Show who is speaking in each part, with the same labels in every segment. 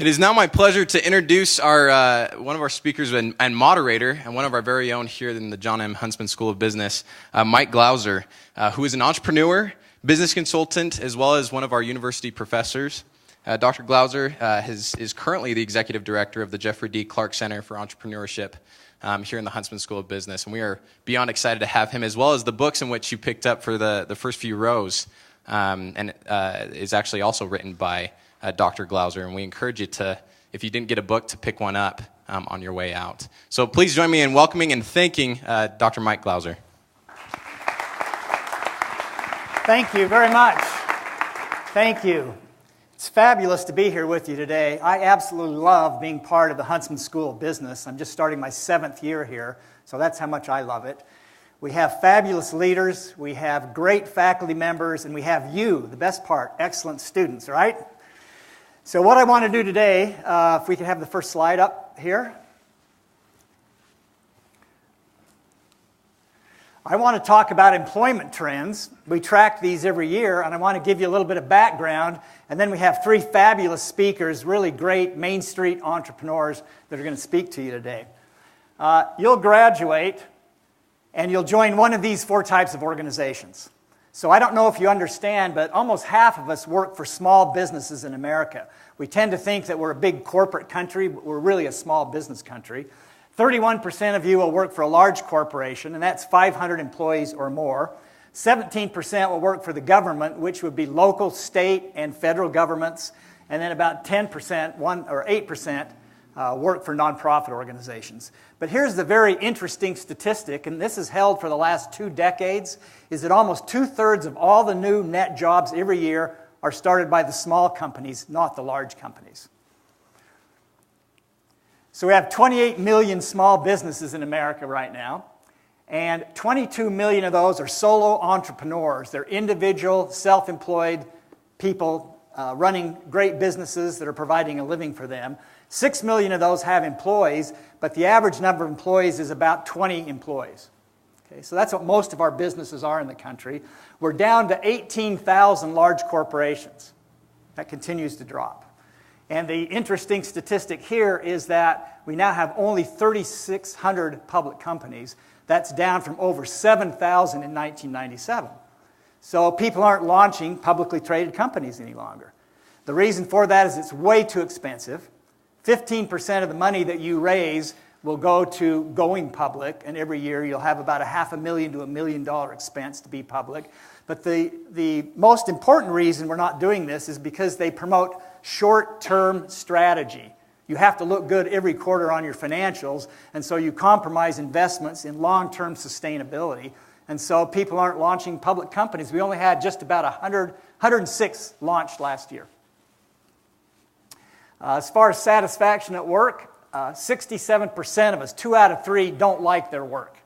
Speaker 1: It is now my pleasure to introduce our one of our speakers and moderator, and one of our very own here in the John M. Huntsman School of Business, Mike Glauser, who is an entrepreneur, business consultant, as well as one of our university professors. Dr. Glauser is currently the executive director of the Jeffrey D. Clark Center for Entrepreneurship here in the Huntsman School of Business, and we are beyond excited to have him, as well as the books in which you picked up for the first few rows, and is actually also written by Dr. Glauser, and we encourage you to, if you didn't get a book, to pick one up on your way out. So please join me in welcoming and thanking Dr. Mike Glauser.
Speaker 2: Thank you very much. Thank you. It's fabulous to be here with you today. I absolutely love being part of the Huntsman School of Business. I'm just starting my 7th year here, so that's how much I love it. We have fabulous leaders, we have great faculty members, and we have you, the best part, excellent students, right? So what I want to do today, if we could have the first slide up here. I want to talk about employment trends. We track these every year, and I want to give you a little bit of background. And then we have 3 fabulous speakers, really great Main Street entrepreneurs that are going to speak to you today. You'll graduate, and you'll join one of these 4 types of organizations. So I don't know if you understand, but almost half of us work for small businesses in America. We tend to think that we're a big corporate country, but we're really a small business country. 31% of you will work for a large corporation, and that's 500 employees or more. 17% will work for the government, which would be local, state, and federal governments. And then about 10%, 8%, work for nonprofit organizations. But here's the very interesting statistic, and this is held for the last 2 decades, is that almost 2/3 of all the new net jobs every year are started by the small companies, not the large companies. So we have 28 million small businesses in America right now, and 22 million of those are solo entrepreneurs. They're individual, self-employed people running great businesses that are providing a living for them. 6 million of those have employees, but the average number of employees is about 20 employees. Okay, so that's what most of our businesses are in the country. We're down to 18,000 large corporations. That continues to drop. And the interesting statistic here is that we now have only 3,600 public companies. That's down from over 7,000 in 1997. So people aren't launching publicly traded companies any longer. The reason for that is it's way too expensive. 15% of the money that you raise will go to going public, and every year you'll have about $500,000 to $1 million expense to be public. But the most important reason we're not doing this is because they promote short-term strategy. You have to look good every quarter on your financials, and so you compromise investments in long-term sustainability. And so people aren't launching public companies. We only had just about 106 launched last year. As far as satisfaction at work, 67% of us, 2 out of 3, don't like their work.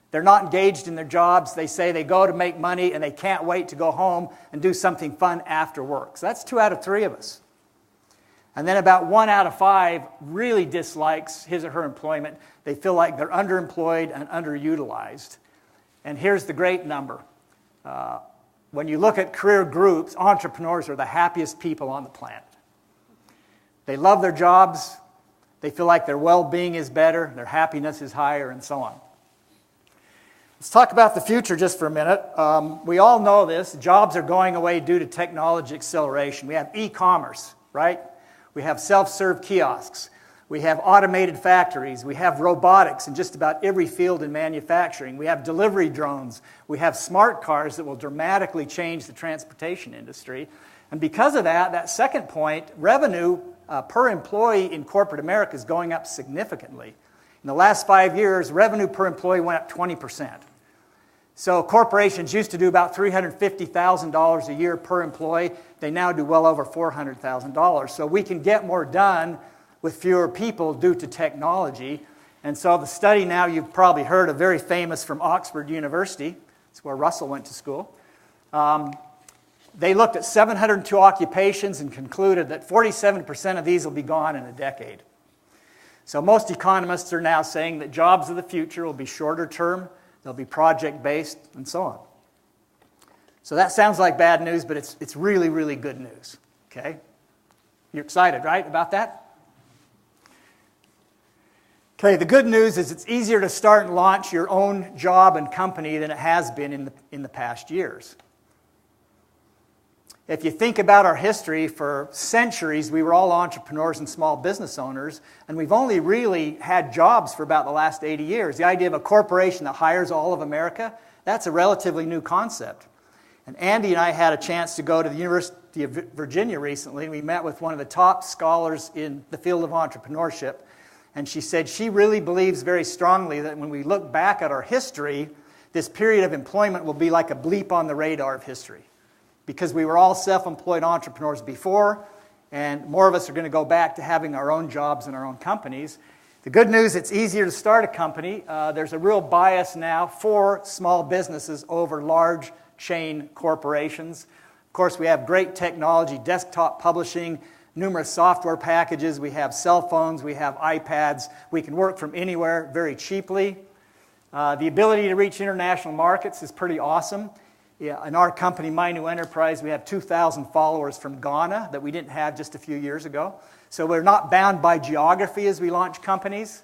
Speaker 2: They're not engaged in their jobs. They say they go to make money and they can't wait to go home and do something fun after work. So that's 2 out of 3 of us. And then about 1 out of 5 really dislikes his or her employment. They feel like they're underemployed and underutilized. And here's the great number. When you look at career groups, entrepreneurs are the happiest people on the planet. They love their jobs. They feel like their well-being is better, their happiness is higher, and so on. Let's talk about the future just for a minute. We all know this. Jobs are going away due to technology acceleration. We have e-commerce, right? We have self-serve kiosks. We have automated factories. We have robotics in just about every field in manufacturing. We have delivery drones. We have smart cars that will dramatically change the transportation industry. And because of that, that second point, revenue per employee in corporate America is going up significantly. In the last 5 years, revenue per employee went up 20%. So corporations used to do about $350,000 a year per employee. They now do well over $400,000. So we can get more done with fewer people due to technology. And so the study now, you've probably heard of, very famous from Oxford University. It's where Russell went to school. They looked at 702 occupations and concluded that 47% of these will be gone in a decade. So most economists are now saying that jobs of the future will be shorter term, they'll be project-based, and so on. So that sounds like bad news, but it's really, really good news. Okay? You're excited, right, about that? Okay, the good news is it's easier to start and launch your own job and company than it has been in the past years. If you think about our history, for centuries we were all entrepreneurs and small business owners, and we've only really had jobs for about the last 80 years. The idea of a corporation that hires all of America, that's a relatively new concept. And Andy and I had a chance to go to the University of Virginia recently, and we met with one of the top scholars in the field of entrepreneurship. And she said she really believes very strongly that when we look back at our history, this period of employment will be like a bleep on the radar of history. Because we were all self-employed entrepreneurs before, and more of us are going to go back to having our own jobs and our own companies. The good news, it's easier to start a company. There's a real bias now for small businesses over large chain corporations. Of course, we have great technology, desktop publishing, numerous software packages. We have cell phones, we have iPads. We can work from anywhere very cheaply. The ability to reach international markets is pretty awesome. Yeah, in our company, My New Enterprise, we have 2,000 followers from Ghana that we didn't have just a few years ago. So we're not bound by geography as we launch companies.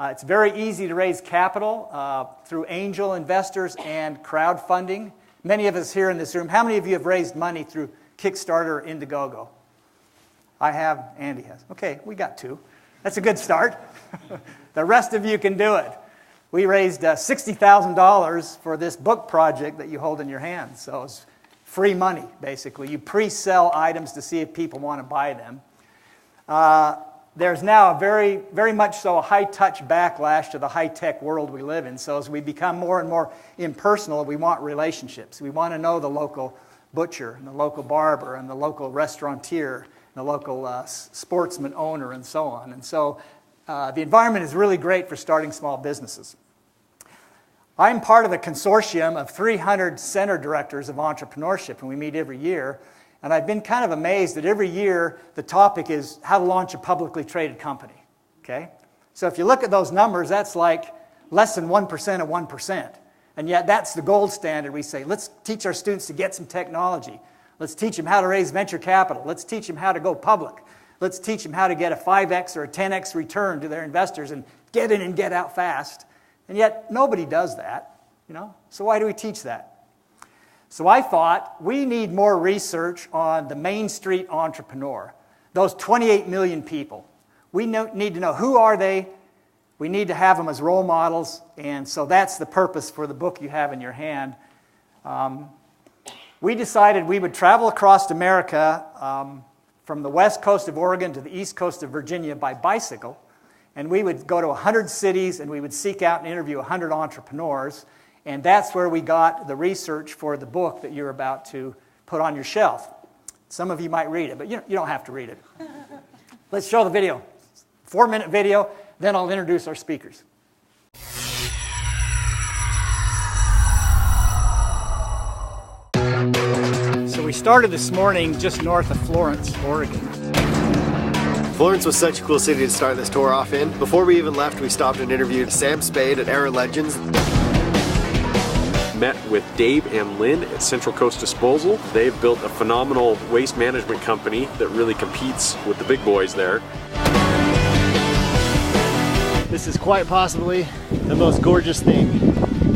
Speaker 2: It's very easy to raise capital through angel investors and crowdfunding. Many of us here in this room, how many of you have raised money through Kickstarter or Indiegogo? I have, Andy has. Okay, we got 2. That's a good start. The rest of you can do it. We raised $60,000 for this book project that you hold in your hands. So it's free money, basically. You pre-sell items to see if people want to buy them. There's now a very, very much so a high-touch backlash to the high-tech world we live in. So as we become more and more impersonal, we want relationships. We want to know the local butcher and the local barber and the local restaurateur and the local sportsman owner and so on. And so the environment is really great for starting small businesses. I'm part of a consortium of 300 center directors of entrepreneurship, and we meet every year. And I've been kind of amazed that every year the topic is how to launch a publicly traded company. Okay? So if you look at those numbers, that's like less than 1% of 1%. And yet that's the gold standard. We say, let's teach our students to get some technology. Let's teach them how to raise venture capital. Let's teach them how to go public. Let's teach them how to get a 5x or a 10x return to their investors and get in and get out fast. And yet nobody does that, you know. So why do we teach that? So I thought we need more research on the Main Street entrepreneur, those 28 million people. We need to know who are they. We need to have them as role models. And so that's the purpose for the book you have in your hand. We decided we would travel across America from the west coast of Oregon to the east coast of Virginia by bicycle. And we would go to 100 cities and we would seek out and interview 100 entrepreneurs. And that's where we got the research for the book that you're about to put on your shelf. Some of you might read it, but you don't have to read it. Let's show the video. 4-minute video, then I'll introduce our speakers. So we started this morning just north of Florence, Oregon.
Speaker 3: Florence was such a cool city to start this tour off in. Before we even left, we stopped and interviewed Sam Spade at Era Legends.
Speaker 4: Met with Dave and Lynn at Central Coast Disposal. They've built a phenomenal waste management company that really competes with the big boys there.
Speaker 5: This is quite possibly the most gorgeous thing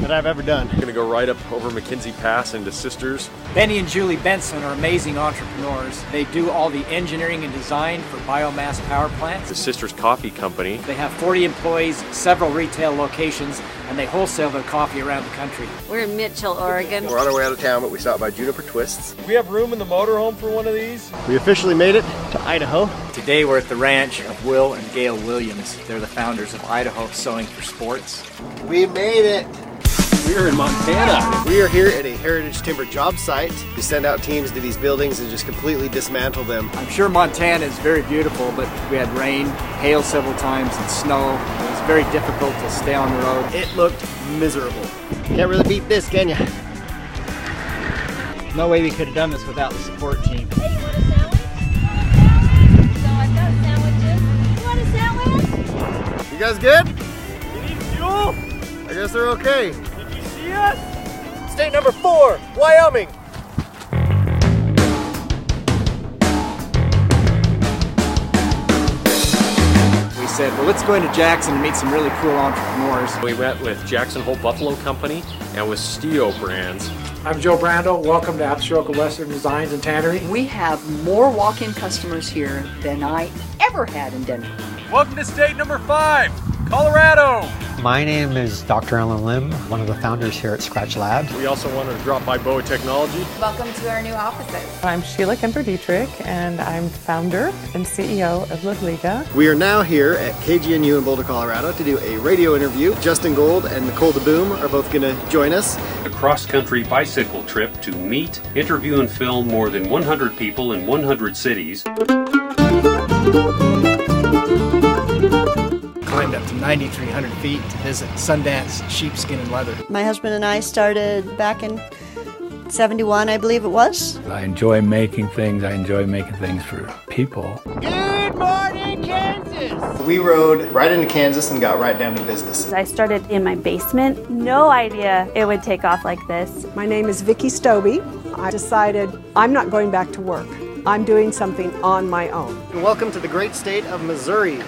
Speaker 5: that I've ever done.
Speaker 4: We're gonna go right up over McKinsey Pass into Sisters.
Speaker 2: Benny and Julie Benson are amazing entrepreneurs. They do all the engineering and design for biomass power plants.
Speaker 4: The Sisters Coffee Company.
Speaker 2: They have 40 employees, several retail locations, and they wholesale their coffee around the country.
Speaker 6: We're in Mitchell, Oregon.
Speaker 3: We're on our way out of town, but we stopped by Juniper Twists.
Speaker 4: We have room in the motorhome for one of these.
Speaker 5: We officially made it to Idaho.
Speaker 2: Today we're at the ranch of Will and Gail Williams. They're the founders of Idaho Sewing for Sports.
Speaker 3: We made it!
Speaker 4: We're in Montana.
Speaker 3: We are here at a Heritage Timber job site. We send out teams to these buildings and just completely dismantle them.
Speaker 2: I'm sure Montana is very beautiful, but we had rain, hail several times, and snow. It was very difficult to stay on the road. It looked miserable.
Speaker 5: Can't really beat this, can you?
Speaker 2: No way we could have done this without the support team.
Speaker 6: Hey, you want a sandwich? So I've got sandwiches. You want a sandwich?
Speaker 3: You guys good?
Speaker 5: We need fuel.
Speaker 3: I guess they're okay.
Speaker 5: Did you see us?
Speaker 3: State number 4, Wyoming.
Speaker 2: said, well, let's go into Jackson and meet some really cool entrepreneurs.
Speaker 4: We met with Jackson Hole Buffalo Company and with Steo Brands.
Speaker 7: I'm Joe Brando. Welcome to Absaroka Western Designs and Tannery.
Speaker 8: We have more walk-in customers here than I ever had in Denver.
Speaker 4: Welcome to state number 5, Colorado.
Speaker 9: My name is Dr. Alan Lim, one of the founders here at Scratch Labs.
Speaker 4: We also wanted to drop by Boa Technology.
Speaker 6: Welcome to our new offices.
Speaker 10: I'm Sheila Kemper-Dietrich, and I'm founder and CEO of La Liga.
Speaker 3: We are now here at KGNU in Boulder, Colorado to do a radio interview. Justin Gold and Nicole DeBoom are both going to join us.
Speaker 11: A cross-country bicycle trip to meet, interview, and film more than 100 people in 100 cities.
Speaker 2: Climbed up to 9,300 feet to visit Sundance Sheepskin and Leather.
Speaker 8: My husband and I started back in 71, I believe it was.
Speaker 7: I enjoy making things. I enjoy making things for people.
Speaker 8: Good morning, Kansas!
Speaker 3: We rode right into Kansas and got right down to business.
Speaker 6: I started in my basement. No idea it would take off like this.
Speaker 10: My name is Vicki Stobie. I decided I'm not going back to work. I'm doing something on my own.
Speaker 3: And welcome to the great state of Missouri.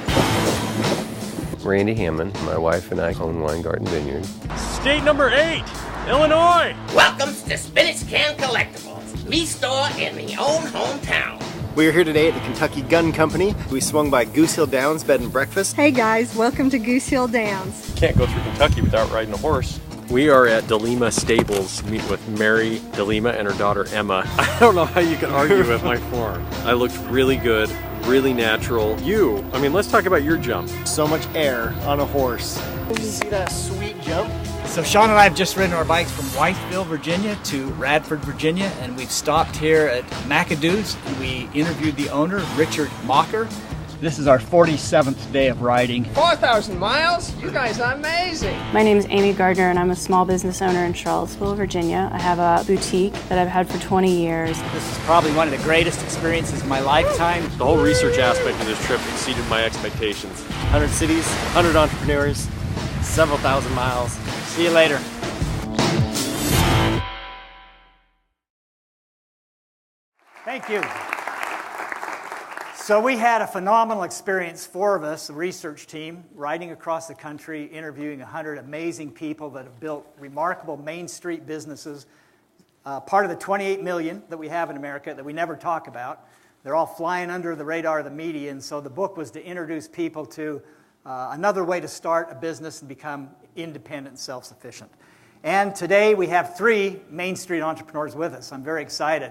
Speaker 11: Randy Hammond, my wife and I own Wine Garden Vineyard.
Speaker 4: State number 8, Illinois.
Speaker 12: Welcome to Spinach Can Collectibles, me store in me own hometown.
Speaker 3: We are here today at the Kentucky Gun Company. We swung by Goose Hill Downs Bed and Breakfast.
Speaker 10: Hey guys, welcome to Goose Hill Downs.
Speaker 4: Can't go through Kentucky without riding a horse. We are at DeLima Stables, meet with Mary DeLima and her daughter Emma. I don't know how you can argue with my form. I looked really good, really natural. Let's talk about your jump.
Speaker 3: So much air on a horse. Did you see that sweet jump?
Speaker 2: So Sean and I have just ridden our bikes from Whiteville, Virginia to Radford, Virginia, and we've stopped here at McAdoo's and we interviewed the owner, Richard Mocker. This is our 47th day of riding.
Speaker 8: 4,000 miles? You guys are amazing!
Speaker 6: My name is Amy Gardner, and I'm a small business owner in Charlottesville, Virginia. I have a boutique that I've had for 20 years.
Speaker 2: This is probably one of the greatest experiences of my lifetime.
Speaker 4: The whole research aspect of this trip exceeded my expectations.
Speaker 3: 100 cities, 100 entrepreneurs, several thousand miles.
Speaker 2: See you later. Thank you. So we had a phenomenal experience, 4 of us, the research team, riding across the country, interviewing 100 amazing people that have built remarkable Main Street businesses, part of the 28 million that we have in America that we never talk about. They're all flying under the radar of the media, and so the book was to introduce people to another way to start a business and become independent and self-sufficient. And today we have 3 Main Street entrepreneurs with us. I'm very excited.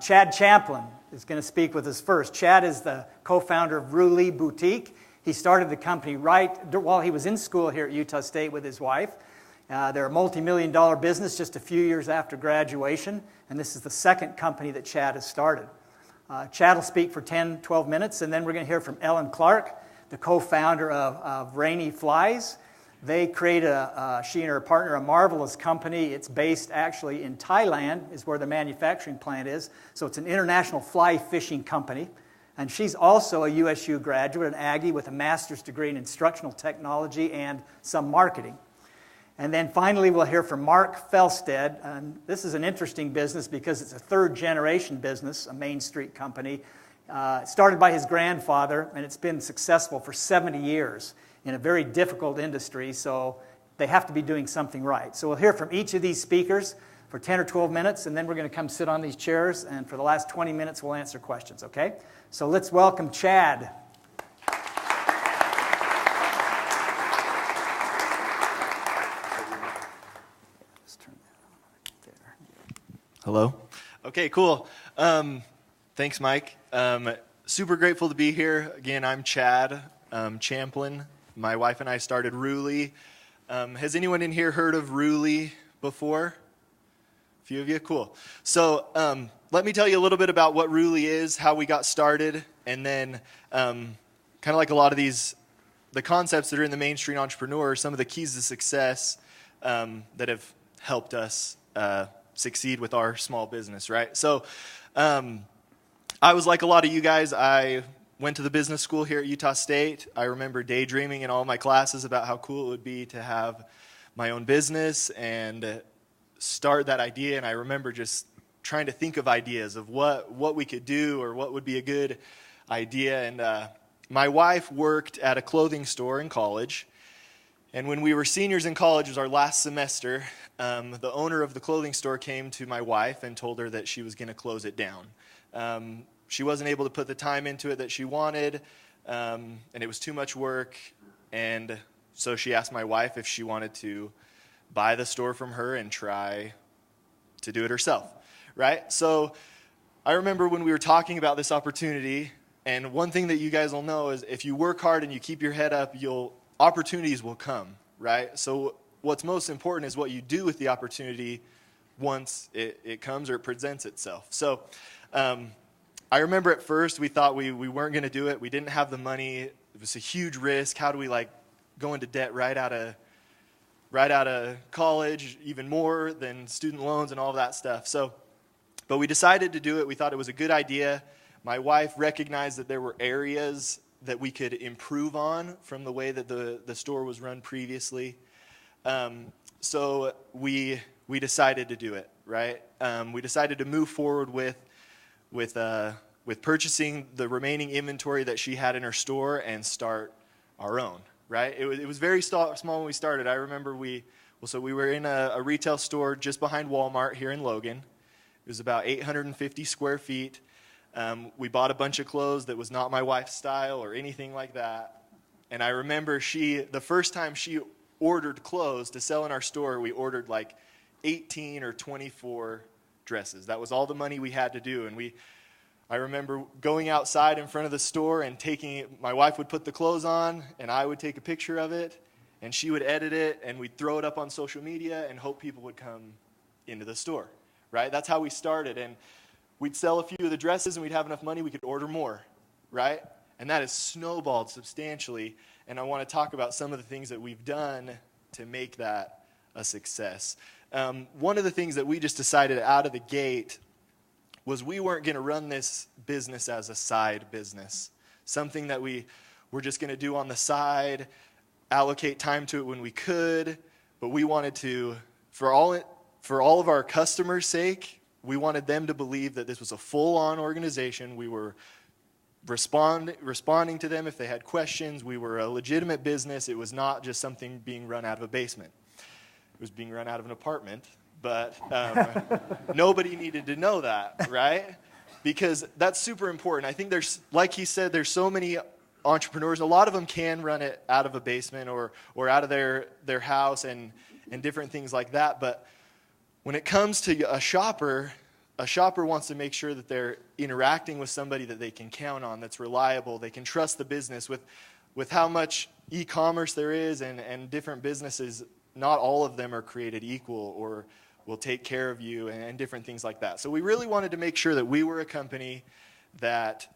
Speaker 2: Chad Champlin is going to speak with us first. Chad is the co-founder of Roolee Boutique. He started the company right while he was in school here at Utah State with his wife. They're a multi-million-dollar business just a few years after graduation, and this is the second company that Chad has started. Chad will speak for 10, 12 minutes, and then we're going to hear from Ellen Clark, the co-founder of Rainy Flies. They created, she and her partner, a marvelous company. It's based actually in Thailand, is where the manufacturing plant is. So it's an international fly fishing company. And she's also a USU graduate, an Aggie with a master's degree in instructional technology and some marketing. And then finally, we'll hear from Mark Fjeldsted. And this is an interesting business because it's a third-generation business, a Main Street company. Started by his grandfather, and it's been successful for 70 years. In a very difficult industry, so they have to be doing something right. So we'll hear from each of these speakers for 10 or 12 minutes, and then we're going to come sit on these chairs, and for the last 20 minutes, we'll answer questions, okay? So let's welcome Chad.
Speaker 13: Hello. Okay, cool. Thanks, Mike. Super grateful to be here. Again, I'm Chad Champlin. My wife and I started Roolee. Has anyone in here heard of Roolee before? A few of you? Cool. So let me tell you a little bit about what Roolee is, how we got started, and then kind of like a lot of the concepts that are in the Main Street Entrepreneur, some of the keys to success that have helped us succeed with our small business, right? So I was like a lot of you guys. I went to the business school here at Utah State. I remember daydreaming in all my classes about how cool it would be to have my own business and start that idea. And I remember just trying to think of ideas of what we could do or what would be a good idea. And my wife worked at a clothing store in college, and when we were seniors in college, it was our last semester, the owner of the clothing store came to my wife and told her that she was going to close it down. She wasn't able to put the time into it that she wanted, and it was too much work, and so she asked my wife if she wanted to buy the store from her and try to do it herself, right? So I remember when we were talking about this opportunity, and one thing that you guys will know is if you work hard and you keep your head up, opportunities will come, right? So what's most important is what you do with the opportunity once it comes or it presents itself. So I remember at first we thought we weren't going to do it. We didn't have the money. It was a huge risk. How do we go into debt right out of college, even more than student loans and all of that stuff. But we decided to do it. We thought it was a good idea. My wife recognized that there were areas that we could improve on from the way that the store was run previously. So we decided to do it, right? We decided to move forward with purchasing the remaining inventory that she had in her store and start our own, right? It was very small when we started. I remember we were in a retail store just behind Walmart here in Logan. It was about 850 square feet. We bought a bunch of clothes that was not my wife's style or anything like that. And I remember the first time she ordered clothes to sell in our store, we ordered 18 or 24 dresses. That was all the money we had to do. And I remember going outside in front of the store and my wife would put the clothes on and I would take a picture of it and she would edit it and we'd throw it up on social media and hope people would come into the store, right? That's how we started. And we'd sell a few of the dresses and we'd have enough money, we could order more, right? And that has snowballed substantially. And I want to talk about some of the things that we've done to make that a success. One of the things that we just decided out of the gate was we weren't going to run this business as a side business, something that we were just going to do on the side, allocate time to it when we could, but we wanted to, for all of our customers' sake, we wanted them to believe that this was a full-on organization. We were responding to them if they had questions. We were a legitimate business. It was not just something being run out of a basement. It was being run out of an apartment, but nobody needed to know that, right? Because that's super important. I think like he said, there's so many entrepreneurs. A lot of them can run it out of a basement or out of their house and different things like that, but when it comes to a shopper wants to make sure that they're interacting with somebody that they can count on, that's reliable, they can trust the business. With how much e-commerce there is and different businesses, not all of them are created equal or will take care of you and different things like that. So we really wanted to make sure that we were a company that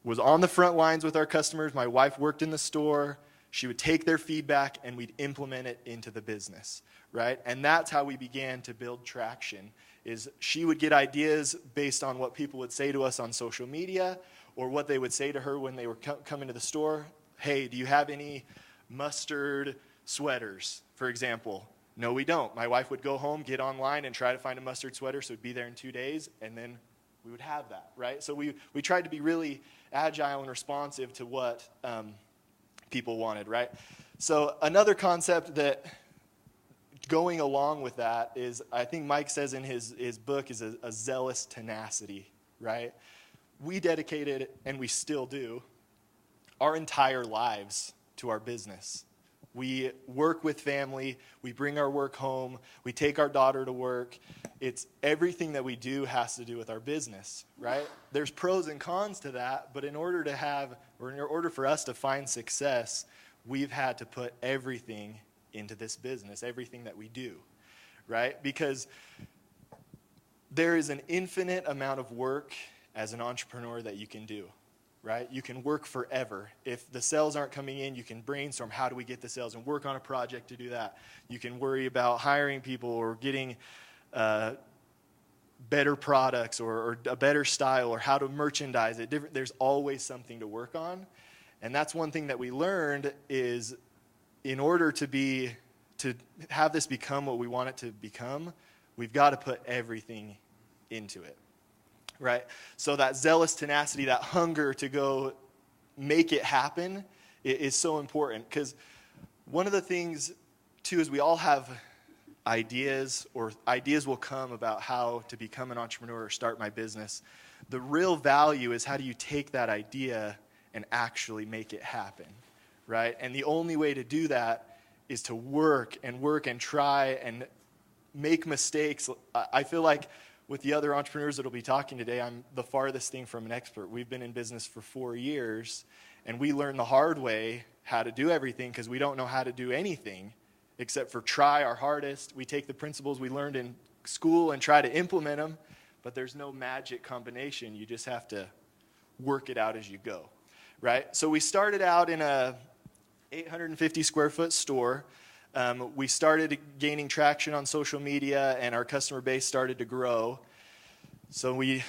Speaker 13: was on the front lines with our customers. My wife worked in the store. She would take their feedback and we'd implement it into the business, right? And that's how we began to build traction, is she would get ideas based on what people would say to us on social media or what they would say to her when they were coming to the store. Hey, do you have any mustard sweaters, for example? No, we don't. My wife would go home, get online, and try to find a mustard sweater, so it'd be there in 2 days, and then we would have that, right? So we tried to be really agile and responsive to what people wanted, right? So another concept that going along with that is, I think Mike says in his book, is a zealous tenacity, right? We dedicated, and we still do, our entire lives to our business. We work with family, we bring our work home, we take our daughter to work. It's everything that we do has to do with our business, right? There's pros and cons to that, but in order for us to find success, we've had to put everything into this business, everything that we do, right? Because there is an infinite amount of work as an entrepreneur that you can do, right? You can work forever. If the sales aren't coming in, you can brainstorm, how do we get the sales, and work on a project to do that. You can worry about hiring people or getting better products or a better style or how to merchandise it. There's always something to work on. And that's one thing that we learned is, in order to have this become what we want it to become, we've got to put everything into it, right? So that zealous tenacity, that hunger to go make it happen is so important. Because one of the things, too, is we all have ideas, or ideas will come about how to become an entrepreneur or start my business. The real value is, how do you take that idea and actually make it happen, right? And the only way to do that is to work and try and make mistakes. I feel like with the other entrepreneurs that will be talking today, I'm the farthest thing from an expert. We've been in business for 4 years, and we learned the hard way how to do everything, because we don't know how to do anything except for try our hardest. We take the principles we learned in school and try to implement them, but there's no magic combination. You just have to work it out as you go, right? So we started out in a 850 square foot store. We started gaining traction on social media, and our customer base started to grow. So we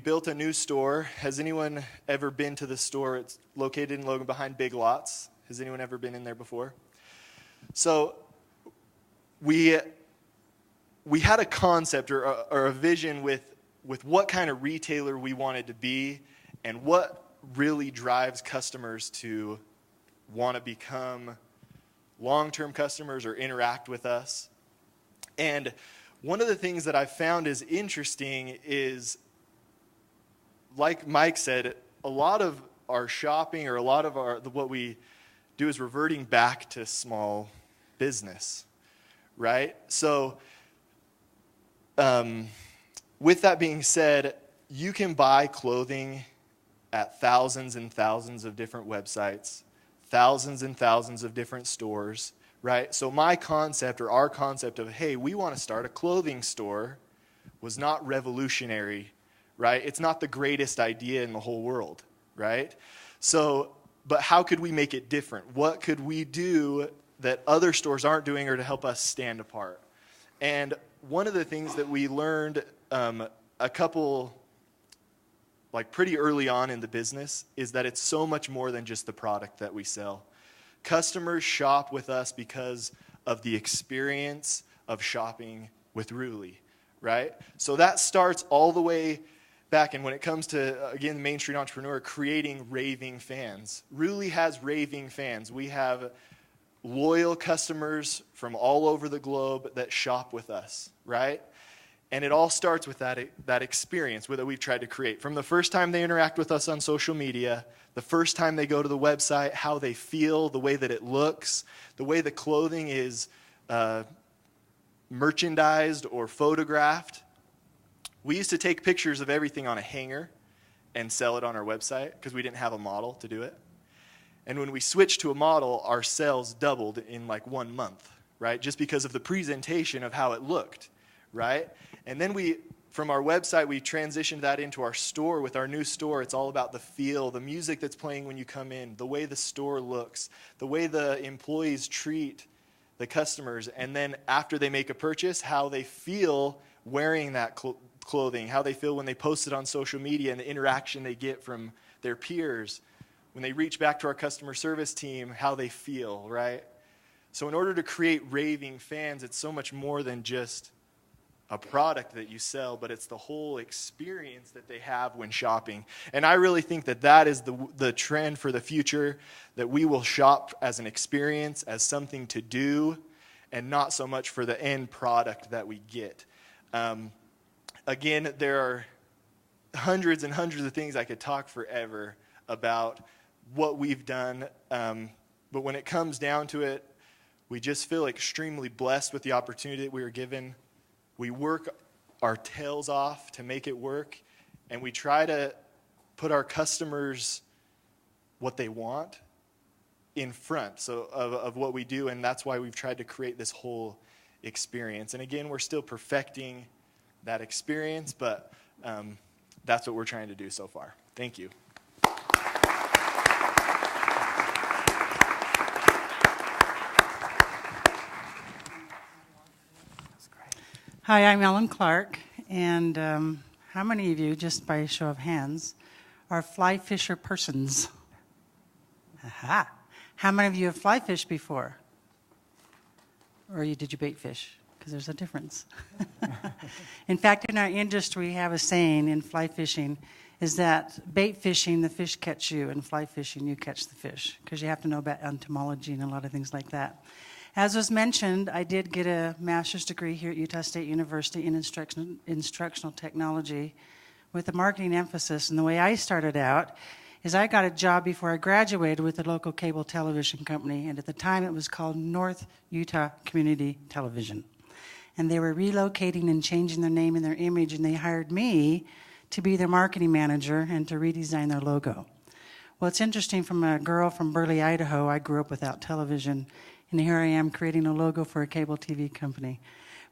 Speaker 13: built a new store. Has anyone ever been to the store? It's located in Logan behind Big Lots. Has anyone ever been in there before? So we had a concept or a vision with what kind of retailer we wanted to be, and what really drives customers to want to become long-term customers or interact with us. And one of the things that I've found is interesting is, like Mike said, a lot of our shopping, or a lot of what we do, is reverting back to small business, right? So with that being said, you can buy clothing at thousands and thousands of different websites, thousands and thousands of different stores, right? So my concept, or our concept of, hey, we want to start a clothing store, was not revolutionary, right? It's not the greatest idea in the whole world, right? So, but how could we make it different? What could we do that other stores aren't doing, or to help us stand apart? And one of the things that we learned a couple, like pretty early on in the business, is that it's so much more than just the product that we sell. Customers shop with us because of the experience of shopping with Roolee, right? So that starts all the way back. And when it comes to, again, the Main Street Entrepreneur, creating raving fans. Roolee has raving fans. We have loyal customers from all over the globe that shop with us, right? And it all starts with that experience that we've tried to create. From the first time they interact with us on social media, the first time they go to the website, how they feel, the way that it looks, the way the clothing is merchandised or photographed. We used to take pictures of everything on a hanger and sell it on our website, because we didn't have a model to do it. And when we switched to a model, our sales doubled in like 1 month, right? Just because of the presentation of how it looked, right? And then from our website, we transitioned that into our store. With our new store, it's all about the feel, the music that's playing when you come in, the way the store looks, the way the employees treat the customers, and then after they make a purchase, how they feel wearing that clothing, how they feel when they post it on social media, and the interaction they get from their peers. When they reach back to our customer service team, how they feel, right? So in order to create raving fans, it's so much more than just a product that you sell, but it's the whole experience that they have when shopping. And I really think that is the trend for the future, that we will shop as an experience, as something to do, and not so much for the end product that we get. Again, there are hundreds and hundreds of things I could talk forever about what we've done, but when it comes down to it, we just feel extremely blessed with the opportunity that we were given. We work our tails off to make it work, and we try to put our customers what they want in front of what we do, and that's why we've tried to create this whole experience. And again, we're still perfecting that experience, but that's what we're trying to do so far. Thank you.
Speaker 14: Hi, I'm Ellen Clark, and how many of you, just by a show of hands, are fly fisher persons? Aha. How many of you have fly fished before? Or did you bait fish? Because there's a difference. In fact, in our industry, we have a saying in fly fishing, is that bait fishing, the fish catch you, and fly fishing, you catch the fish, because you have to know about entomology and a lot of things like that. As was mentioned, I did get a master's degree here at Utah State University in instructional technology with a marketing emphasis. And the way I started out is I got a job before I graduated with a local cable television company, and at the time it was called North Utah Community Television. And they were relocating and changing their name and their image, and they hired me to be their marketing manager and to redesign their logo. Well, it's interesting, from a girl from Burley, Idaho, I grew up without television, and here I am creating a logo for a cable TV company.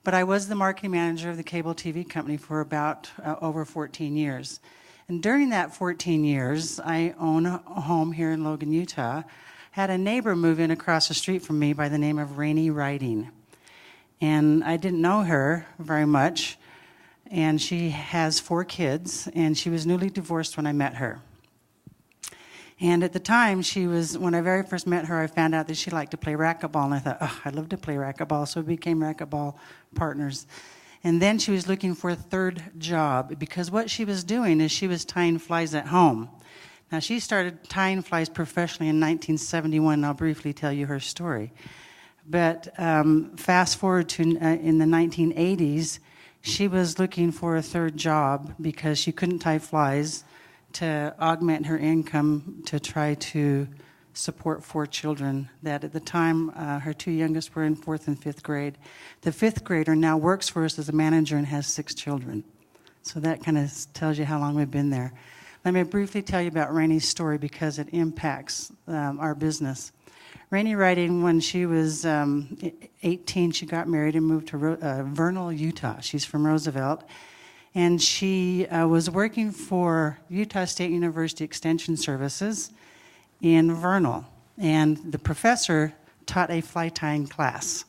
Speaker 14: But I was the marketing manager of the cable TV company for about over 14 years. And during that 14 years, I own a home here in Logan, Utah. Had a neighbor move in across the street from me by the name of Rainey Riding. And I didn't know her very much. And she has 4 kids, and she was newly divorced when I met her. And at the time, when I very first met her, I found out that she liked to play racquetball, and I thought, oh, I'd love to play racquetball, so we became racquetball partners. And then she was looking for a third job, because what she was doing is she was tying flies at home. Now, she started tying flies professionally in 1971, and I'll briefly tell you her story. But fast forward to in the 1980s, she was looking for a third job because she couldn't tie flies, to augment her income to try to support 4 children that at the time, her 2 youngest were in 4th and 5th grade. The 5th grader now works for us as a manager and has 6 children. So that kind of tells you how long we've been there. Let me briefly tell you about Rainey's story because it impacts our business. Rainey Riding, when she was 18, she got married and moved to Vernal, Utah. She's from Roosevelt. And she was working for Utah State University Extension Services in Vernal. And the professor taught a fly tying class.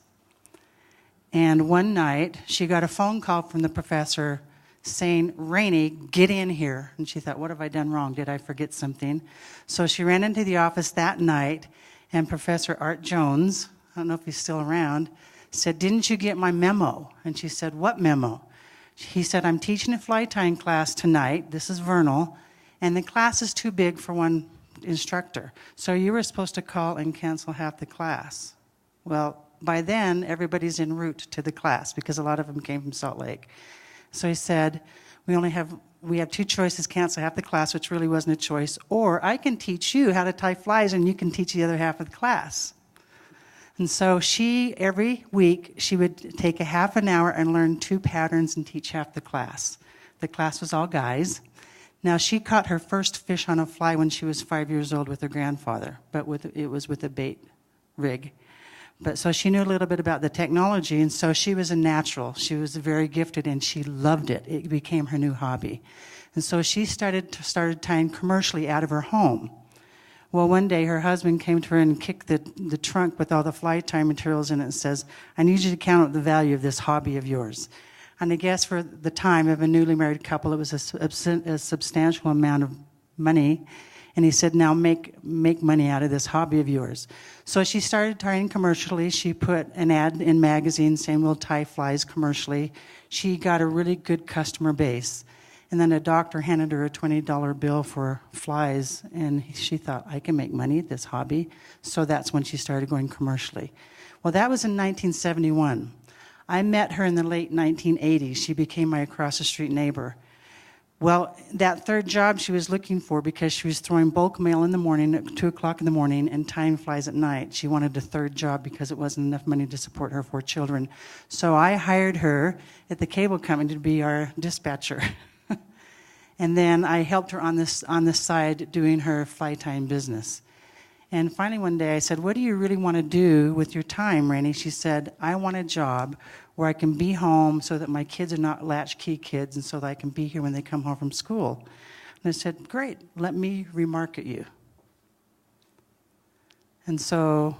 Speaker 14: And one night, she got a phone call from the professor saying, Rainey, get in here. And she thought, what have I done wrong? Did I forget something? So she ran into the office that night, and Professor Art Jones, I don't know if he's still around, said, didn't you get my memo? And she said, what memo? He said, I'm teaching a fly tying class tonight. This is Vernal, and the class is too big for one instructor. So you were supposed to call and cancel half the class. Well, by then, everybody's en route to the class because a lot of them came from Salt Lake. So he said, we have 2 choices, cancel half the class, which really wasn't a choice, or I can teach you how to tie flies and you can teach the other half of the class. And so every week, she would take a half an hour and learn 2 patterns and teach half the class. The class was all guys. Now, she caught her first fish on a fly when she was 5 years old with her grandfather, but it was with a bait rig. But so she knew a little bit about the technology, and so she was a natural. She was very gifted, and she loved it. It became her new hobby. And so she started tying commercially out of her home. Well, one day her husband came to her and kicked the trunk with all the fly tying materials in it and says, I need you to count up the value of this hobby of yours. And I guess for the time of a newly married couple, it was a substantial amount of money. And he said, now make money out of this hobby of yours. So she started tying commercially. She put an ad in magazines saying, we'll tie flies commercially. She got a really good customer base. And then a doctor handed her a $20 bill for flies, and she thought, I can make money at this hobby. So that's when she started going commercially. Well, that was in 1971. I met her in the late 1980s. She became my across-the-street neighbor. Well, that third job she was looking for, because she was throwing bulk mail in the morning at 2 o'clock in the morning and tying flies at night. She wanted a third job because it wasn't enough money to support her 4 children. So I hired her at the cable company to be our dispatcher. And then I helped her on the side doing her fly tying business. And finally one day I said, what do you really want to do with your time, Rainey? She said, I want a job where I can be home so that my kids are not latchkey kids and so that I can be here when they come home from school. And I said, great, let me remarket you. And so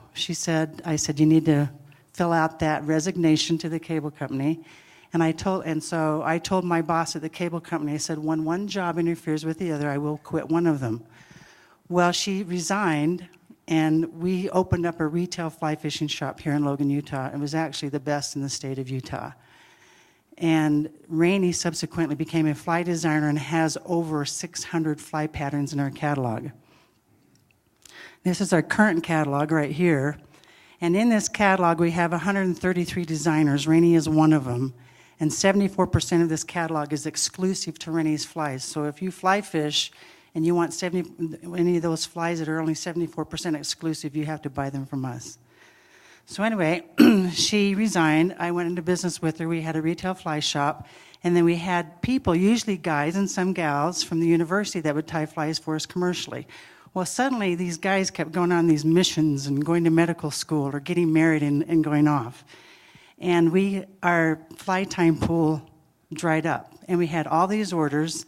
Speaker 14: I said, you need to fill out that resignation to the cable company. And so I told my boss at the cable company, I said, when one job interferes with the other, I will quit one of them. Well, she resigned, and we opened up a retail fly fishing shop here in Logan, Utah. It was actually the best in the state of Utah. And Rainey subsequently became a fly designer and has over 600 fly patterns in our catalog. This is our current catalog right here. And in this catalog, we have 133 designers. Rainey is one of them. And 74% of this catalog is exclusive to Rainey's flies. So if you fly fish and you want any of those flies that are only 74% exclusive, you have to buy them from us. So anyway, she resigned. I went into business with her. We had a retail fly shop. And then we had people, usually guys and some gals from the university, that would tie flies for us commercially. Well, suddenly these guys kept going on these missions and going to medical school or getting married and going off. And our fly time pool dried up. And we had all these orders.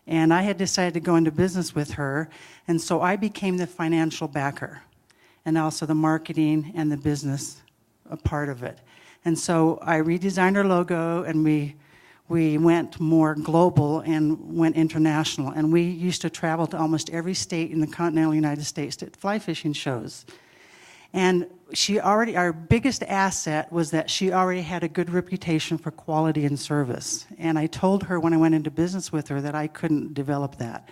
Speaker 14: And I had decided to go into business with her. And so I became the financial backer, and also the marketing and the business a part of it. And so I redesigned our logo, and we went more global and went international. And we used to travel to almost every state in the continental United States to fly fishing shows. And our biggest asset was that she already had a good reputation for quality and service. And I told her when I went into business with her that I couldn't develop that.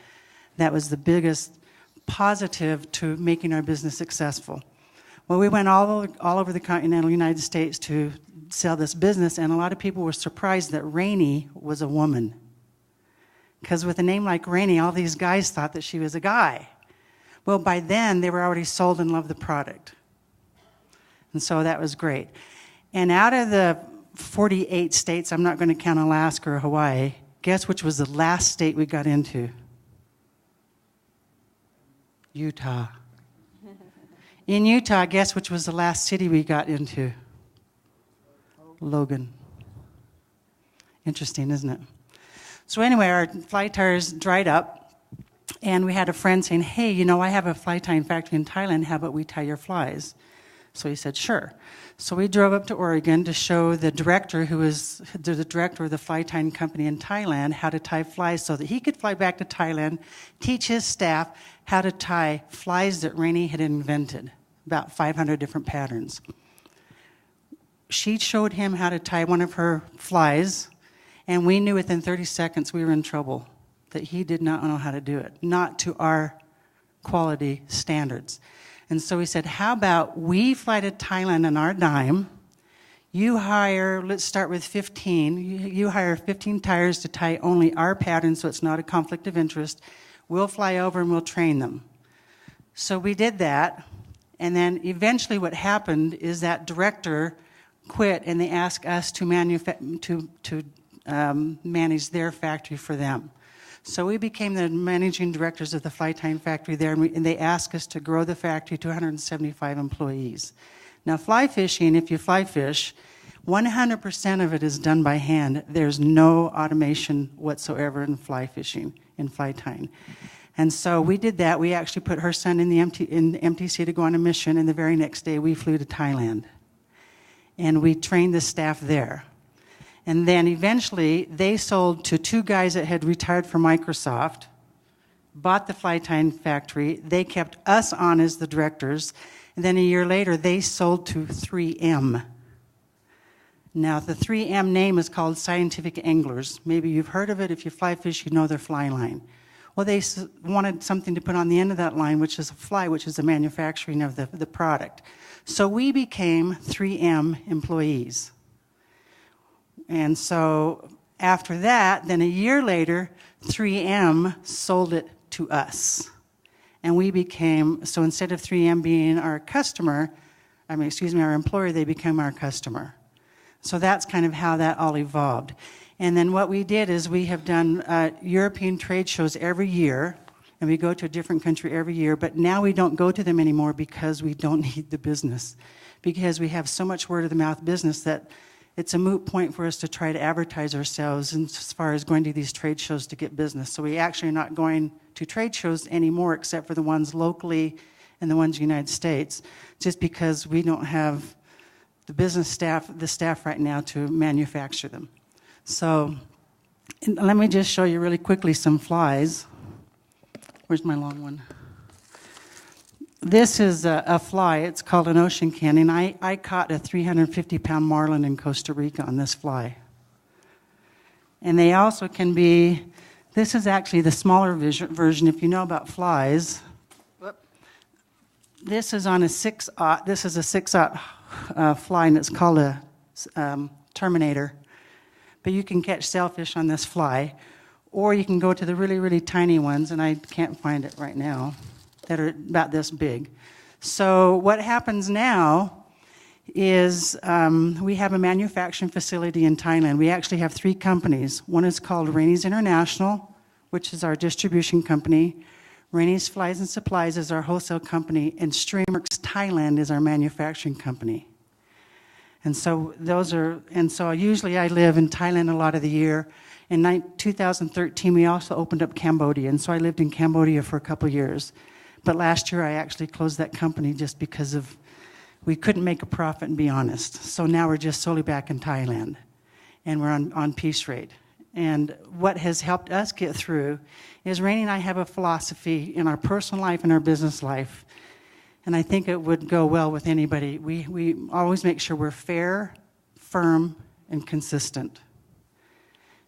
Speaker 14: That was the biggest positive to making our business successful. Well, we went all over the continental United States to sell this business, and a lot of people were surprised that Rainey was a woman. Because with a name like Rainey, all these guys thought that she was a guy. Well, by then, they were already sold and loved the product. And so that was great. And out of the 48 states, I'm not going to count Alaska or Hawaii, guess which was the last state we got into? Utah. In Utah, guess which was the last city we got into? Logan. Interesting, isn't it? So anyway, our fly tires dried up, and we had a friend saying, hey, I have a fly tying factory in Thailand. How about we tie your flies? So he said, sure. So we drove up to Oregon to show the director, who was the director of the fly tying company in Thailand, how to tie flies so that he could fly back to Thailand, teach his staff how to tie flies that Rainey had invented, about 500 different patterns. She showed him how to tie one of her flies, and we knew within 30 seconds we were in trouble, that he did not know how to do it, not to our quality standards. And so we said, how about we fly to Thailand on our dime, you hire, let's start with 15, you hire 15 tires to tie only our pattern so it's not a conflict of interest. We'll fly over and we'll train them. So we did that, and then eventually what happened is that director quit, and they asked us to manage their factory for them. So we became the managing directors of the fly tying factory there, and they asked us to grow the factory to 175 employees. Now, fly fishing, if you fly fish, 100% of it is done by hand. There's no automation whatsoever in fly fishing, in fly tying. And so we did that. We actually put her son in the MTC to go on a mission, and the very next day we flew to Thailand. And we trained the staff there. And then eventually they sold to two guys that had retired from Microsoft, bought the fly tying factory. They kept us on as the directors. And then a year later, they sold to 3M. Now, the 3M name is called Scientific Anglers. Maybe you've heard of it. If you fly fish, you know their fly line. Well, they wanted something to put on the end of that line, which is a fly, which is the manufacturing of the product. So we became 3M employees. And so after that, then a year later, 3M sold it to us. And we became, so instead of 3M being our customer, our employer, they became our customer. So that's kind of how that all evolved. And then what we did is we have done European trade shows every year, and we go to a different country every year, but now we don't go to them anymore because we don't need the business. Because we have so much word-of-the-mouth business that it's a moot point for us to try to advertise ourselves as far as going to these trade shows to get business. So we actually are not going to trade shows anymore except for the ones locally and the ones in the United States, just because we don't have the staff right now to manufacture them. So let me just show you really quickly some flies. Where's my long one? This is a fly. It's called an ocean cannon. I caught a 350-pound marlin in Costa Rica on this fly. And they also can be, this is actually the smaller version if you know about flies. This is on a 6/0, this is a 6/0 fly, and it's called a Terminator. But you can catch sailfish on this fly, or you can go to the really, really tiny ones, and I can't find it right now, that are about this big. So what happens now is we have a manufacturing facility in Thailand. We actually have 3 companies. One is called Rainey's International, which is our distribution company. Rainey's Flies and Supplies is our wholesale company, and Streamworks Thailand is our manufacturing company. And so usually I live in Thailand a lot of the year. In 2013, we also opened up Cambodia, and so I lived in Cambodia for a couple of years. But last year, I actually closed that company just because we couldn't make a profit, and be honest. So now we're just solely back in Thailand, and we're on piece rate. And what has helped us get through is Rainey and I have a philosophy in our personal life and our business life, and I think it would go well with anybody. We always make sure we're fair, firm, and consistent.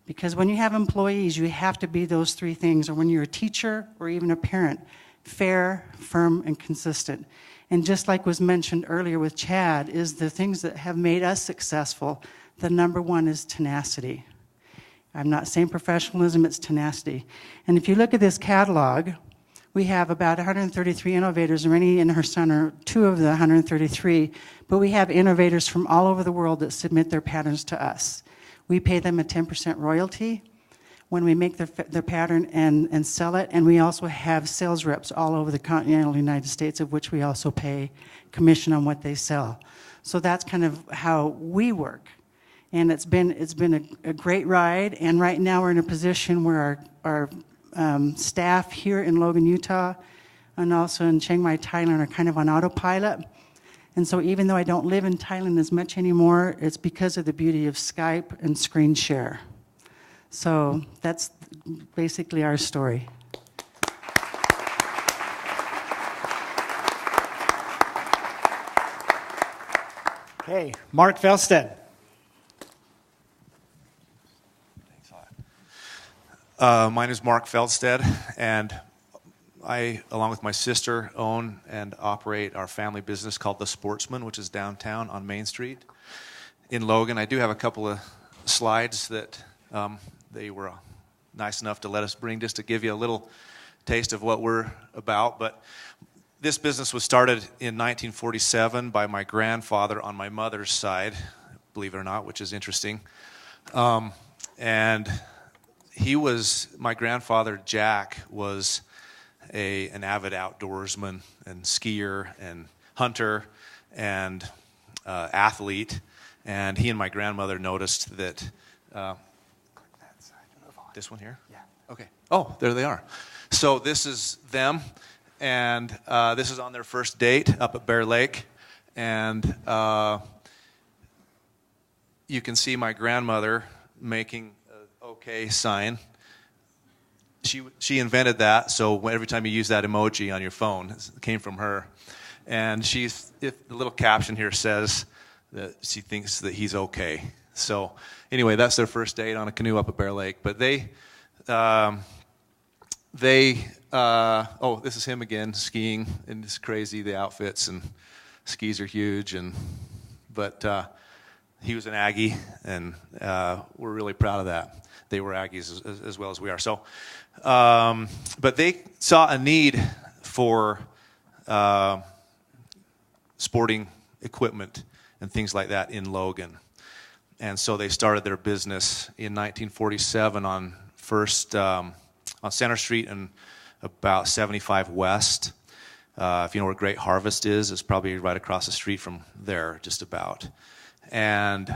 Speaker 14: Because when you have employees, you have to be those 3 things, or when you're a teacher or even a parent, fair, firm, and consistent. And just like was mentioned earlier with Chad, is the things that have made us successful, the number one is tenacity. I'm not saying professionalism, it's tenacity. And if you look at this catalog, we have about 133 innovators, and Rainey and her son are 2 of the 133, but we have innovators from all over the world that submit their patterns to us. We pay them a 10% royalty when we make their pattern and sell it, and we also have sales reps all over the continental United States, of which we also pay commission on what they sell. So that's kind of how we work. And it's been a great ride, and right now we're in a position where our staff here in Logan, Utah, and also in Chiang Mai, Thailand, are kind of on autopilot. And so even though I don't live in Thailand as much anymore, it's because of the beauty of Skype and screen share. So that's basically our story.
Speaker 5: Okay, Mark Fjeldsted.
Speaker 15: My name is Mark Fjeldsted, and I, along with my sister, own and operate our family business called The Sportsman, which is downtown on Main Street in Logan. I do have a couple of slides that they were nice enough to let us bring, just to give you a little taste of what we're about. But this business was started in 1947 by my grandfather on my mother's side, believe it or not, which is interesting. And my grandfather, Jack, was an avid outdoorsman and skier and hunter and athlete. And he and my grandmother noticed that, this one here? Yeah. Okay. Oh, there they are. So this is them, and this is on their first date up at Bear Lake. And you can see my grandmother making okay sign. She invented that, so every time you use that emoji on your phone, it came from her. And the little caption here says that she thinks that he's okay. So anyway, that's their first date on a canoe up at Bear Lake. But this is him again skiing, and it's crazy, the outfits, and skis are huge, but he was an Aggie, and we're really proud of that. They were Aggies as well as we are. So, but they saw a need for sporting equipment and things like that in Logan, and so they started their business in 1947 on Center Street and about 75 West. If you know where Great Harvest is, it's probably right across the street from there, just about. And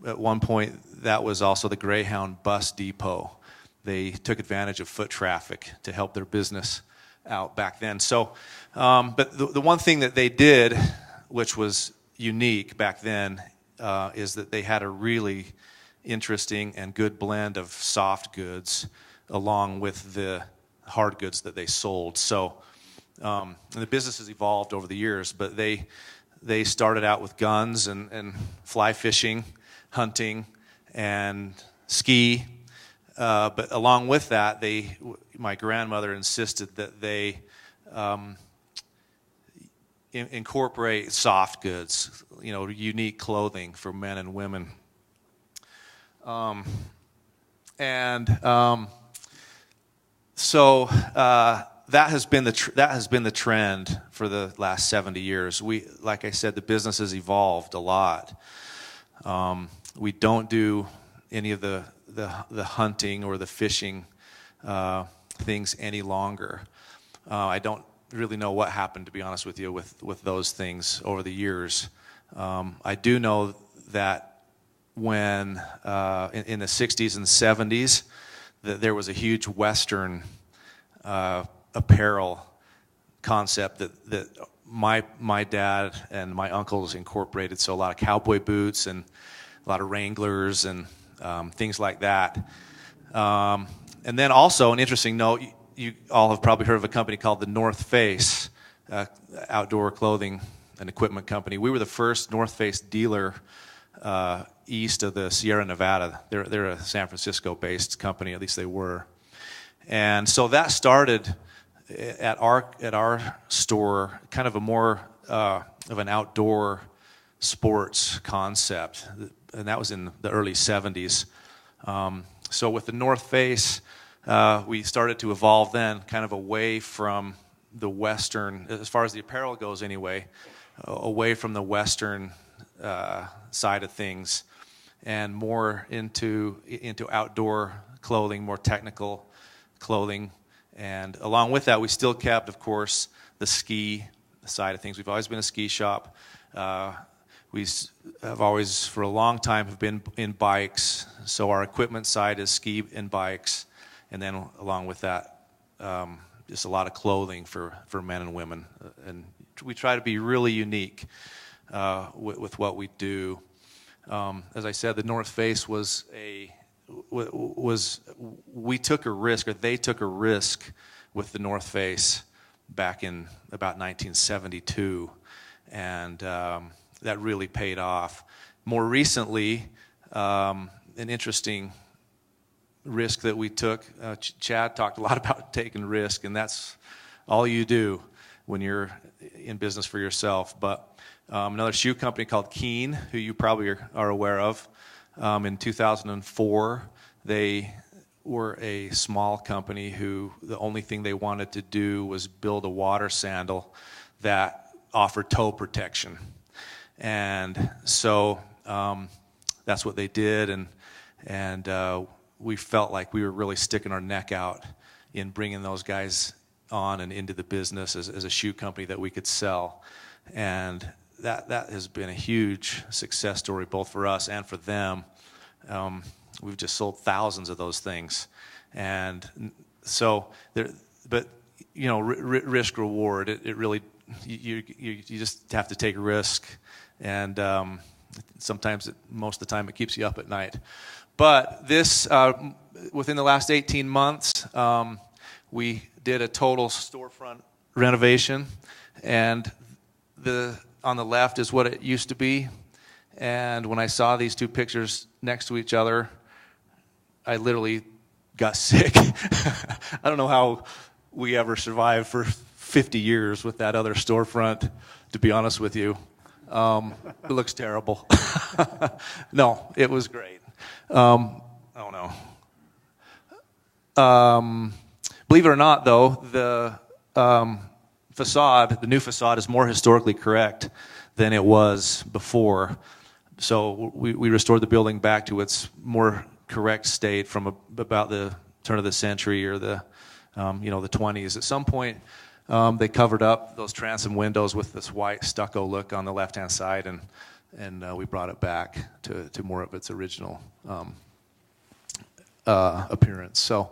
Speaker 15: at one point, that was also the Greyhound bus depot. They took advantage of foot traffic to help their business out back then. So, but the one thing that they did, which was unique back then, is that they had a really interesting and good blend of soft goods along with the hard goods that they sold. So and the business has evolved over the years, but they started out with guns and fly fishing, hunting, and ski. But along with that, my grandmother insisted that they incorporate soft goods, unique clothing for men and women. So that has been the trend for the last 70 years. Like I said, the business has evolved a lot. We don't do any of the hunting or the fishing things any longer. I don't really know what happened, to be honest with you, with those things over the years. I do know that when in the 60s and 70s, that there was a huge Western apparel concept that my dad and my uncles incorporated. So a lot of cowboy boots and a lot of Wranglers and things like that. And then also an interesting note, you all have probably heard of a company called the North Face, outdoor clothing and equipment company. We were the first North Face dealer east of the Sierra Nevada. They're a San Francisco-based company, at least they were. And so that started at our store, kind of a more of an outdoor sports concept, and that was in the early 70s. So with the North Face, we started to evolve then, kind of away from the Western, as far as the apparel goes anyway, away from the Western side of things, and more into outdoor clothing, more technical clothing. And along with that, we still kept, of course, the ski side of things. We've always been a ski shop. We have always, for a long time, have been in bikes. So our equipment side is ski and bikes. And then along with that, just a lot of clothing for men and women. And we try to be really unique with what we do. As I said, the North Face we took a risk, or they took a risk with the North Face back in about 1972, and that really paid off. More recently, an interesting risk that we took, Chad talked a lot about taking risk, and that's all you do when you're in business for yourself. But another shoe company called Keen, who you probably are aware of, in 2004, they were a small company who the only thing they wanted to do was build a water sandal that offered toe protection. And so that's what they did, and we felt like we were really sticking our neck out in bringing those guys on and into the business as a shoe company that we could sell. And that has been a huge success story, both for us and for them. We've just sold thousands of those things. And so, risk reward, it really, you just have to take a risk. And sometimes, most of the time, it keeps you up at night. But this, within the last 18 months, we did a total storefront renovation. And on the left is what it used to be. And when I saw these two pictures next to each other, I literally got sick. I don't know how we ever survived for 50 years with that other storefront, to be honest with you. It looks terrible. No, it was great. I don't know. Believe it or not, though, the new facade is more historically correct than it was before. So we restored the building back to its more correct state from about the turn of the century or the 20s. At some point, they covered up those transom windows with this white stucco look on the left-hand side, and we brought it back to more of its original appearance. So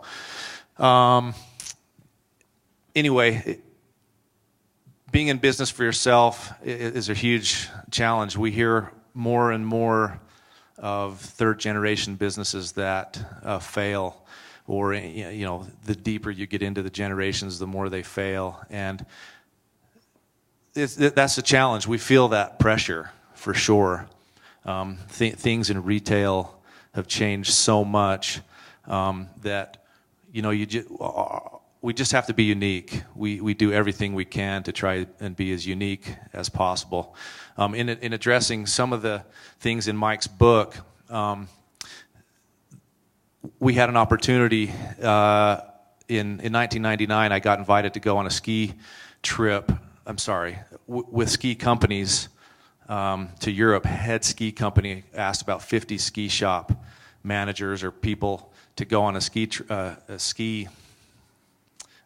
Speaker 15: anyway, being in business for yourself is a huge challenge. We hear more and more of third-generation businesses that fail, or the deeper you get into the generations, the more they fail, and that's a challenge. We feel that pressure for sure. Things in retail have changed so much that, you know, we just have to be unique. We do everything we can to try and be as unique as possible. In addressing some of the things in Mike's book, we had an opportunity in 1999. I got invited to go on a ski trip. With ski companies to Europe. Head ski company asked about 50 ski shop managers or people to go on a ski.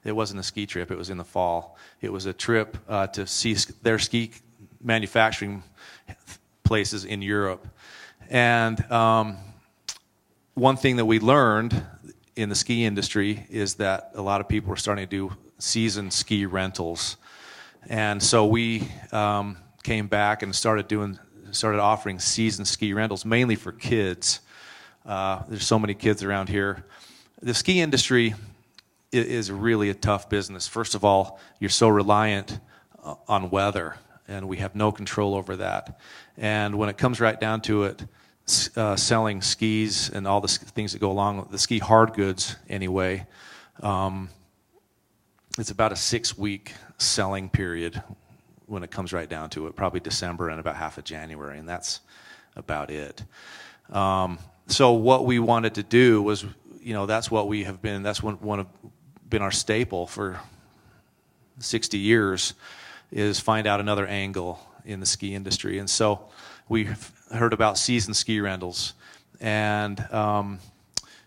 Speaker 15: It wasn't a ski trip. It was in the fall. It was a trip to see their ski manufacturing places in Europe. And one thing that we learned in the ski industry is that a lot of people were starting to do season ski rentals. And so we came back and started offering season ski rentals, mainly for kids. There's so many kids around here. The ski industry is really a tough business. First of all, you're so reliant on weather, and we have no control over that. And when it comes right down to it, selling skis and all the things that go along with the ski hard goods anyway, it's about a 6-week selling period when it comes right down to it, probably December and about half of January, and that's about it. So what we wanted to do was, you know, that's what we have been, that's been our staple for 60 years, is find out another angle in the ski industry. And so we heard about season ski rentals, and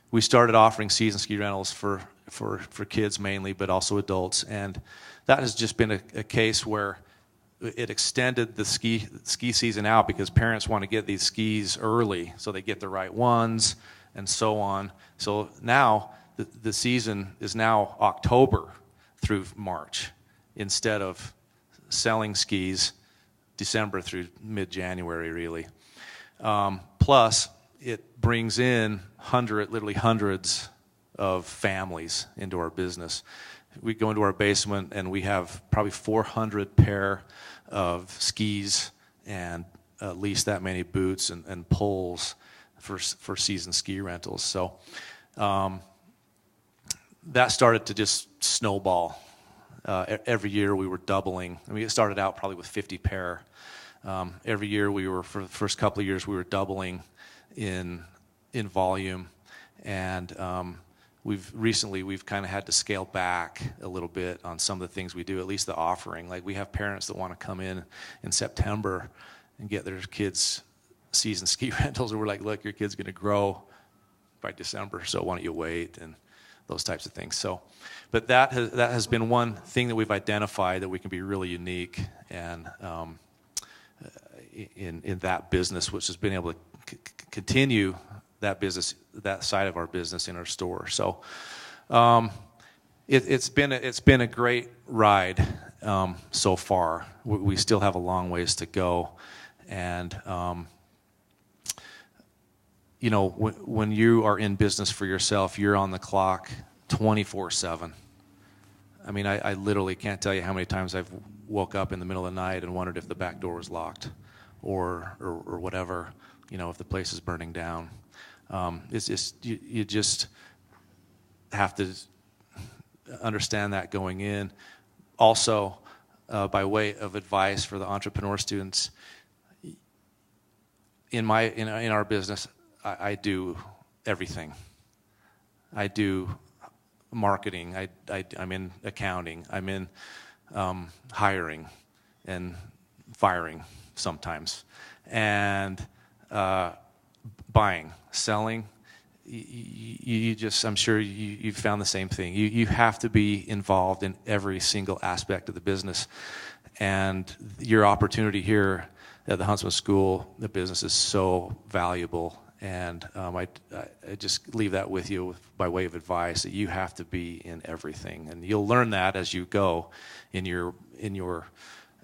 Speaker 15: we started offering season ski rentals for kids mainly, but also adults. And that has just been a case where it extended the ski season out because parents want to get these skis early so they get the right ones and so on. So now the season is now October through March instead of selling skis December through mid-January, really. Plus, it brings in literally hundreds of families into our business. We go into our basement and we have probably 400 pair of skis and at least that many boots and poles for season ski rentals. So that started to just snowball. Every year we were doubling. I mean, it started out probably with 50 pair. Every year for the first couple of years, we were doubling in volume. And we've kind of had to scale back a little bit on some of the things we do, at least the offering. Like, we have parents that want to come in September and get their kids season ski rentals, and we're like, look, your kid's going to grow by December, so why don't you wait, and those types of things. So, but that has been one thing that we've identified, that we can be really unique and in that business, which has been able to continue that business, that side of our business in our store. So it's been a great ride so far. We still have a long ways to go, and you know, when you are in business for yourself, you're on the clock 24/7. I mean, I literally can't tell you how many times I've woke up in the middle of the night and wondered if the back door was locked, or whatever, you know, if the place is burning down. It's just you just have to understand that going in. Also, by way of advice for the entrepreneur students, in our business, I do everything. I do marketing. I'm in accounting. I'm in hiring and firing sometimes, and buying, selling. I'm sure you've found the same thing. You have to be involved in every single aspect of the business, and your opportunity here at the Huntsman School, the business, is so valuable. And I just leave that with you by way of advice, that you have to be in everything, and you'll learn that as you go in your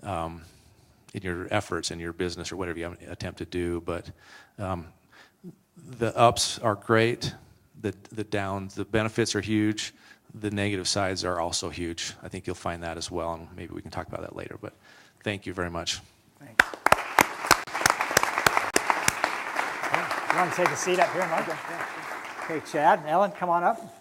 Speaker 15: efforts in your business or whatever you attempt to do. But the ups are great, the downs, the benefits are huge, the negative sides are also huge. I think you'll find that as well, and maybe we can talk about that later. But thank you very much.
Speaker 2: Thanks. You want to take a seat up here, Mike? Okay, Chad and Ellen, come on up.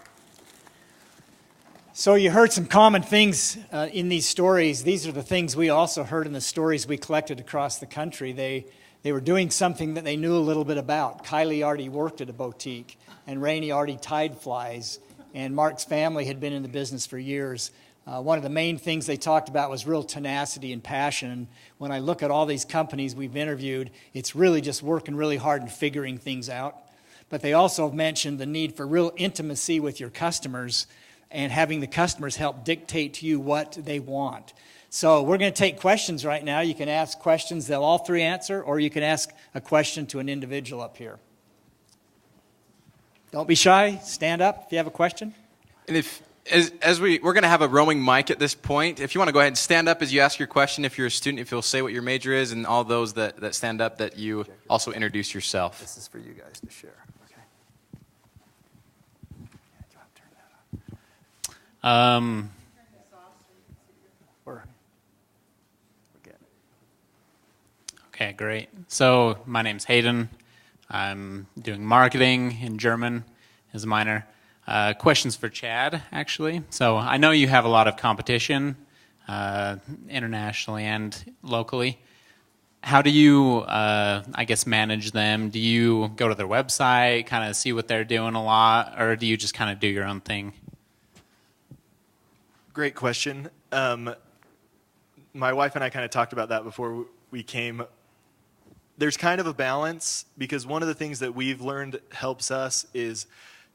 Speaker 2: So you heard some common things in these stories. These are the things we also heard in the stories we collected across the country. They were doing something that they knew a little bit about. Kylie already worked at a boutique, and Rainey already tied flies, and Mark's family had been in the business for years. One of the main things they talked about was real tenacity and passion. And when I look at all these companies we've interviewed, it's really just working really hard and figuring things out. But they also mentioned the need for real intimacy with your customers and having the customers help dictate to you what they want. So we're going to take questions right now. You can ask questions they'll all three answer, or you can ask a question to an individual up here. Don't be shy. Stand up if you have a question.
Speaker 1: And we're going to have a roaming mic at this point. If you want to go ahead and stand up as you ask your question, if you're a student, if you'll say what your major is, and all those that stand up, that you also introduce yourself.
Speaker 3: This is for you guys to share.
Speaker 16: Okay, great. So my name's Hayden. I'm doing marketing in German as a minor. Questions for Chad, actually. So I know you have a lot of competition internationally and locally. How do you, I guess, manage them? Do you go to their website, kind of see what they're doing a lot, or do you just kind of do your own thing?
Speaker 13: Great question. My wife and I kind of talked about that before we came. There's kind of a balance, because one of the things that we've learned helps us is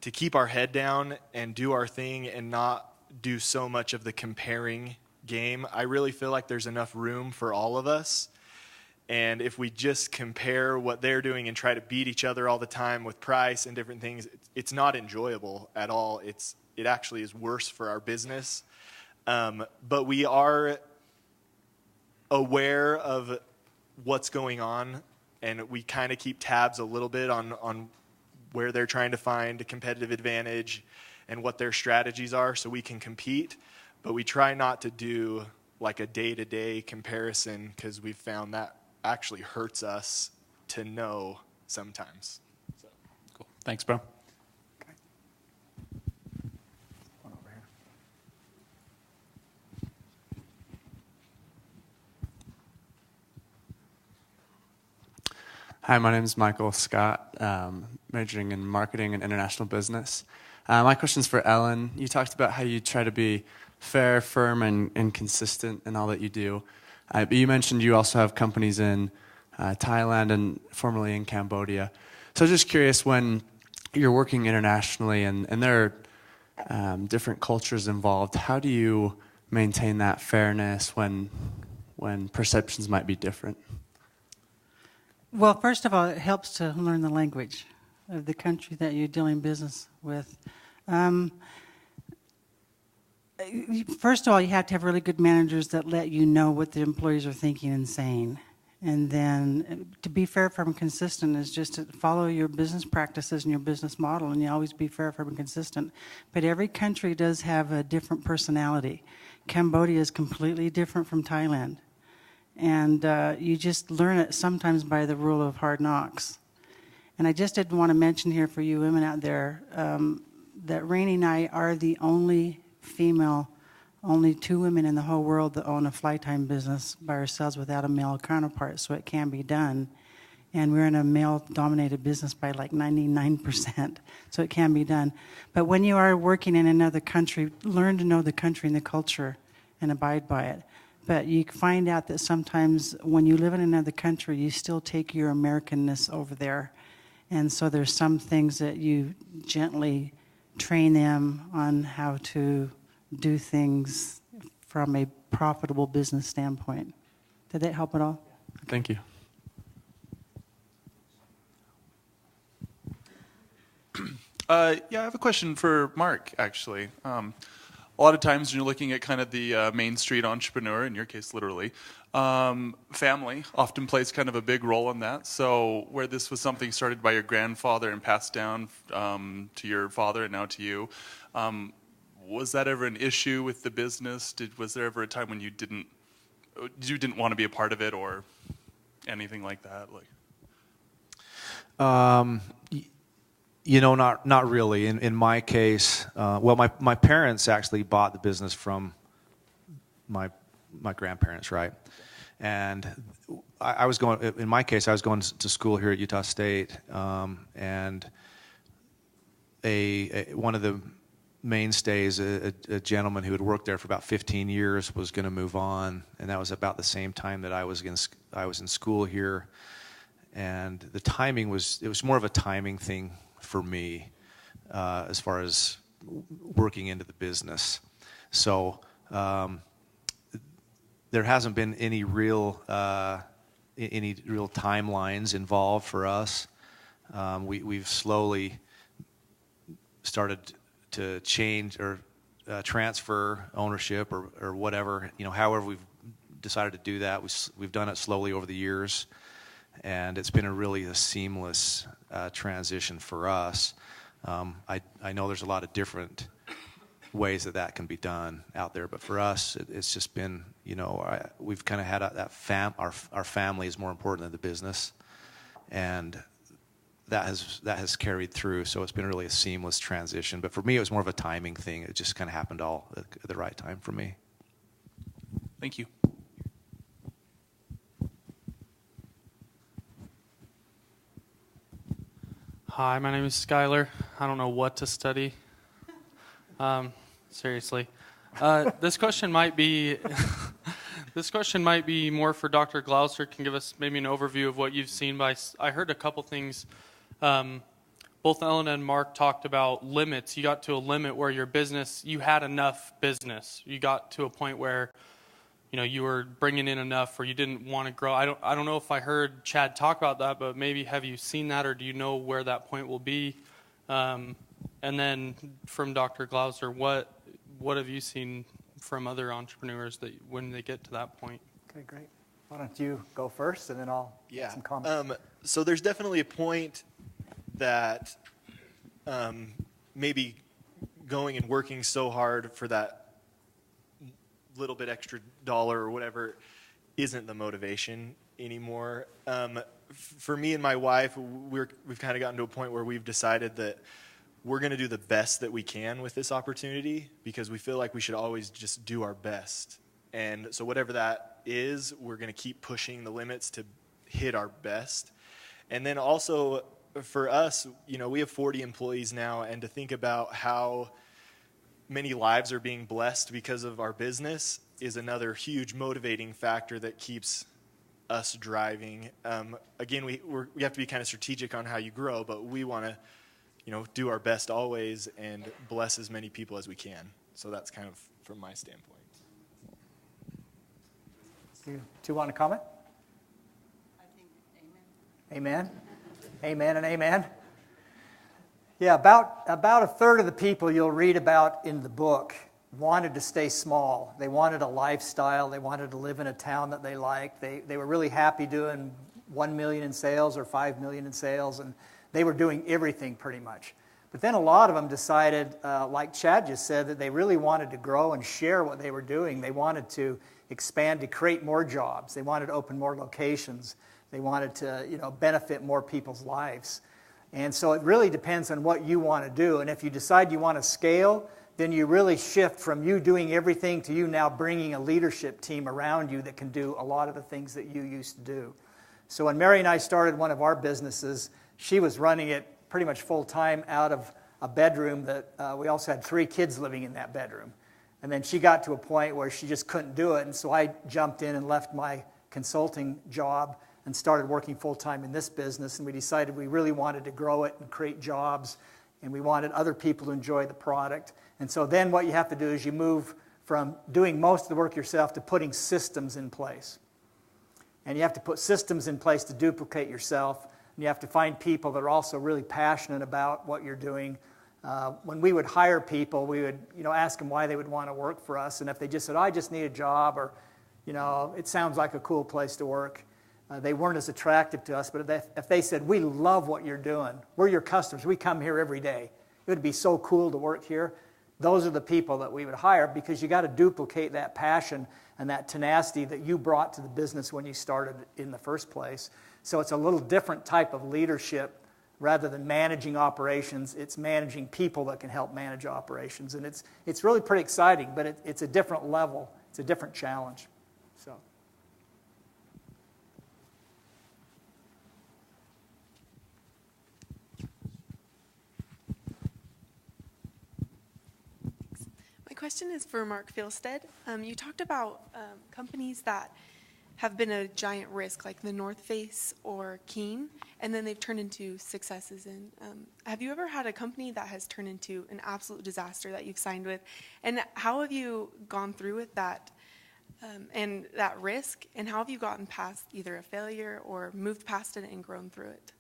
Speaker 13: to keep our head down and do our thing and not do so much of the comparing game. I really feel like there's enough room for all of us. And if we just compare what they're doing and try to beat each other all the time with price and different things, it's not enjoyable at all. It actually is worse for our business. But we are aware of what's going on, and we kind of keep tabs a little bit on where they're trying to find a competitive advantage and what their strategies are so we can compete. But we try not to do like a day-to-day comparison, because we've found that actually hurts us to know sometimes. So.
Speaker 16: Cool. Thanks, bro.
Speaker 17: Hi, my name is Michael Scott, majoring in marketing and international business. My question's for Ellen. You talked about how you try to be fair, firm, and consistent in all that you do. But you mentioned you also have companies in Thailand and formerly in Cambodia. So just curious, when you're working internationally and there are different cultures involved, how do you maintain that fairness when perceptions might be different?
Speaker 14: Well, first of all, it helps to learn the language of the country that you're doing business with. First of all, you have to have really good managers that let you know what the employees are thinking and saying. And then to be fair, firm, and consistent is just to follow your business practices and your business model, and you always be fair, firm, and consistent. But every country does have a different personality. Cambodia is completely different from Thailand. And you just learn it sometimes by the rule of hard knocks. And I just did want to mention here for you women out there that Rainey and I are the only two women in the whole world that own a fly time business by ourselves without a male counterpart, so it can be done. And we're in a male-dominated business by like 99%, so it can be done. But when you are working in another country, learn to know the country and the culture and abide by it. But you find out that sometimes when you live in another country, you still take your Americanness over there. And so there's some things that you gently train them on how to do things from a profitable business standpoint. Did that help at all?
Speaker 17: Thank you.
Speaker 18: Yeah, I have a question for Mark, actually. A lot of times when you're looking at kind of the Main Street entrepreneur, in your case literally, family often plays kind of a big role in that. So where this was something started by your grandfather and passed down to your father and now to you, was that ever an issue with the business? Was there ever a time when you didn't want to be a part of it or anything like that?
Speaker 15: Not really. In my case, my parents actually bought the business from my grandparents, right? And I was going. In my case, I was going to school here at Utah State, and one of the mainstays, a gentleman who had worked there for about 15 years, was going to move on, and that was about the same time that I was in school here, and the timing was more of a timing thing for me as far as working into the business. So there hasn't been any real timelines involved for us. We've slowly started to change or transfer ownership or whatever, however we've decided to do that. We've done it slowly over the years, and it's been a seamless transition for us. I know there's a lot of different ways that can be done out there, but for us, it's just been, we've kind of had our family is more important than the business, and that has carried through. So it's been really a seamless transition. But for me, it was more of a timing thing. It just kind of happened all at the right time for me.
Speaker 18: Thank you.
Speaker 19: Hi, my name is Skylar. I don't know what to study. Seriously. This question might be more for Dr. Glauser. Can give us maybe an overview of what you've seen. I heard a couple things. Both Ellen and Mark talked about limits. You got to a limit where your business, you had enough business. You got to a point where, you were bringing in enough, or you didn't want to grow. I don't know if I heard Chad talk about that, but maybe have you seen that, or do you know where that point will be? And then from Dr. Glauser, what have you seen from other entrepreneurs that when they get to that point?
Speaker 2: Okay, great. Why don't you go first, and then I'll make some comments.
Speaker 13: So there's definitely a point that maybe going and working so hard for that little bit extra dollar or whatever isn't the motivation anymore. For me and my wife, we've kind of gotten to a point where we've decided that we're going to do the best that we can with this opportunity, because we feel like we should always just do our best. And so whatever that is, we're going to keep pushing the limits to hit our best. And then also for us, we have 40 employees now, and to think about how many lives are being blessed because of our business is another huge motivating factor that keeps us driving. Again, we have to be kind of strategic on how you grow, but we want to, do our best always and bless as many people as we can. So that's kind of from my standpoint.
Speaker 2: You two want to comment?
Speaker 14: I think amen.
Speaker 2: Amen. Amen and amen. Yeah, about a third of the people you'll read about in the book wanted to stay small. They wanted a lifestyle. They wanted to live in a town that they liked. They were really happy doing $1 million in sales or $5 million in sales, and they were doing everything pretty much. But then a lot of them decided, like Chad just said, that they really wanted to grow and share what they were doing. They wanted to expand to create more jobs. They wanted to open more locations. They wanted to, benefit more people's lives. And so it really depends on what you want to do. And if you decide you want to scale, then you really shift from you doing everything to you now bringing a leadership team around you that can do a lot of the things that you used to do. So when Mary and I started one of our businesses, she was running it pretty much full-time out of a bedroom that we also had 3 kids living in that bedroom. And then she got to a point where she just couldn't do it. And so I jumped in and left my consulting job and started working full-time in this business. And we decided we really wanted to grow it and create jobs. And we wanted other people to enjoy the product. And so then what you have to do is you move from doing most of the work yourself to putting systems in place. And you have to put systems in place to duplicate yourself. And you have to find people that are also really passionate about what you're doing. When we would hire people, we would ask them why they would want to work for us. And if they just said, I just need a job, or it sounds like a cool place to work, they weren't as attractive to us. But if they said, we love what you're doing, we're your customers, we come here every day, it would be so cool to work here, those are the people that we would hire, because you got to duplicate that passion and that tenacity that you brought to the business when you started in the first place. So it's a little different type of leadership Rather than managing operations, it's managing people that can help manage operations. And it's really pretty exciting, but it's a different level. It's a different challenge. So.
Speaker 20: My question is for Mark Fjeldsted. You talked about companies that have been a giant risk, like the North Face or Keen, and then they've turned into successes. And have you ever had a company that has turned into an absolute disaster that you've signed with? And how have you gone through with that and that risk? And how have you gotten past either a failure or moved past it and grown through it?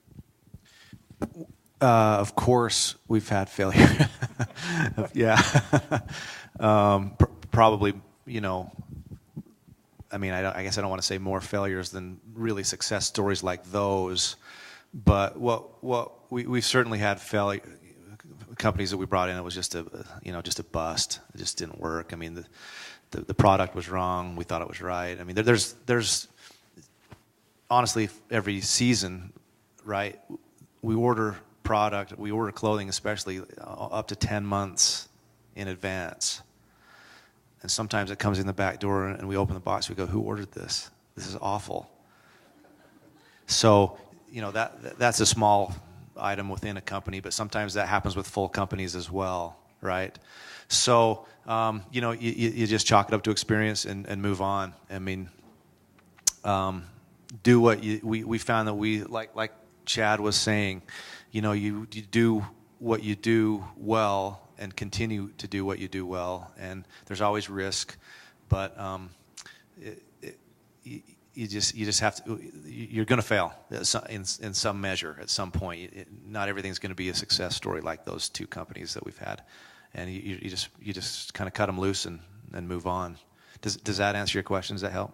Speaker 15: Of course, we've had failure. Yeah. Probably, you know, I mean, I guess I don't want to say more failures than really success stories like those, but we've certainly had failure companies that we brought in. It was just a bust. It just didn't work. I mean, the product was wrong. We thought it was right. I mean, there's honestly every season, right? We order product, we order clothing, especially up to 10 months in advance. And sometimes it comes in the back door and we open the box, we go, who ordered this? This is awful. So, you know, that's a small item within a company, but sometimes that happens with full companies as well, right? So, you know, you just chalk it up to experience and move on. I mean, do what we found that we, like Chad was saying, you know, you do what you do well and continue to do what you do well, and there's always risk, but you just have to. You're going to fail in some measure at some point. Not everything's going to be a success story like those two companies that we've had, and you just kind of cut them loose and move on. Does that answer your question? Does that help?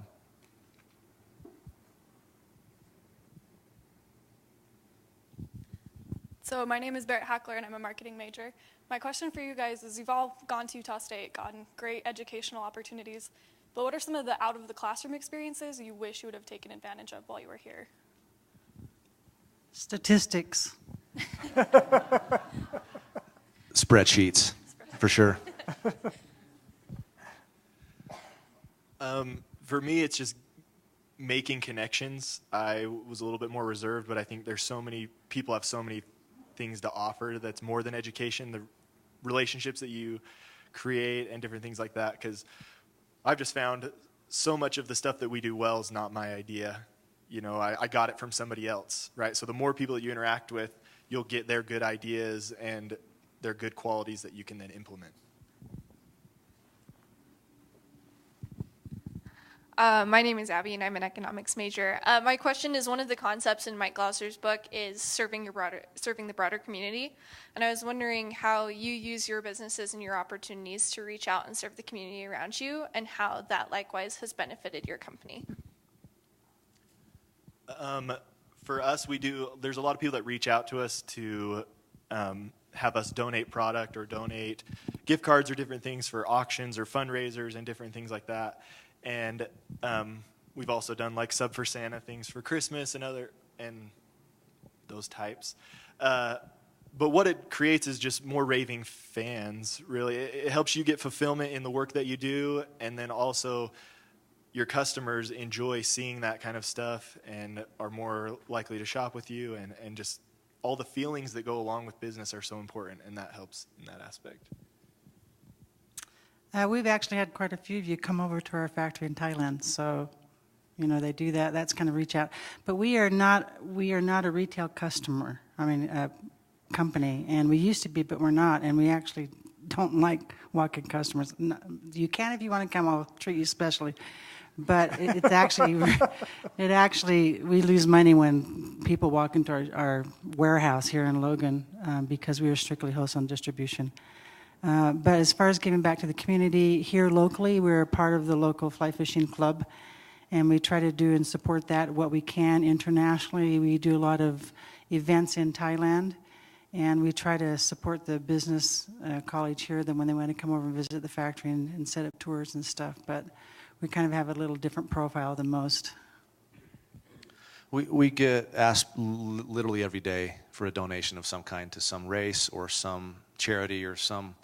Speaker 21: So my name is Barrett Hackler, and I'm a marketing major. My question for you guys is, you've all gone to Utah State, gotten great educational opportunities, but what are some of the out-of-the-classroom experiences you wish you would have taken advantage of while you were here?
Speaker 14: Statistics.
Speaker 15: Spreadsheets, for sure.
Speaker 13: For me, it's just making connections. I was a little bit more reserved, but I think there's so many people have so many things to offer that's more than education, the relationships that you create and different things like that, because I've just found so much of the stuff that we do well is not my idea. You know, I got it from somebody else, right? So the more people that you interact with, you'll get their good ideas and their good qualities that you can then implement.
Speaker 22: My name is Abby, and I'm an economics major. My question is, one of the concepts in Mike Glauser's book is serving the broader community, and I was wondering how you use your businesses and your opportunities to reach out and serve the community around you, and how that likewise has benefited your company.
Speaker 13: For us, there's a lot of people that reach out to us to have us donate product or donate gift cards or different things for auctions or fundraisers and different things like that. And we've also done like Sub for Santa things for Christmas and those types. But what it creates is just more raving fans, really. It helps you get fulfillment in the work that you do, and then also your customers enjoy seeing that kind of stuff and are more likely to shop with you, and just all the feelings that go along with business are so important, and that helps in that aspect.
Speaker 14: We've actually had quite a few of you come over to our factory in Thailand, so you know they do that. That's kind of reach out, but we are not a retail customer. I mean, a company, and we used to be, but we're not, and we actually don't like walk-in customers. You can if you want to come. I'll treat you specially, but it's actually we lose money when people walk into our warehouse here in Logan because we are strictly wholesale distribution. But as far as giving back to the community, here locally, we're a part of the local fly fishing club, and we try to do and support that what we can. Internationally, we do a lot of events in Thailand, and we try to support the business college here when they want to come over and visit the factory and set up tours and stuff, but we kind of have a little different profile than most.
Speaker 15: We get asked literally every day for a donation of some kind to some race or some charity or some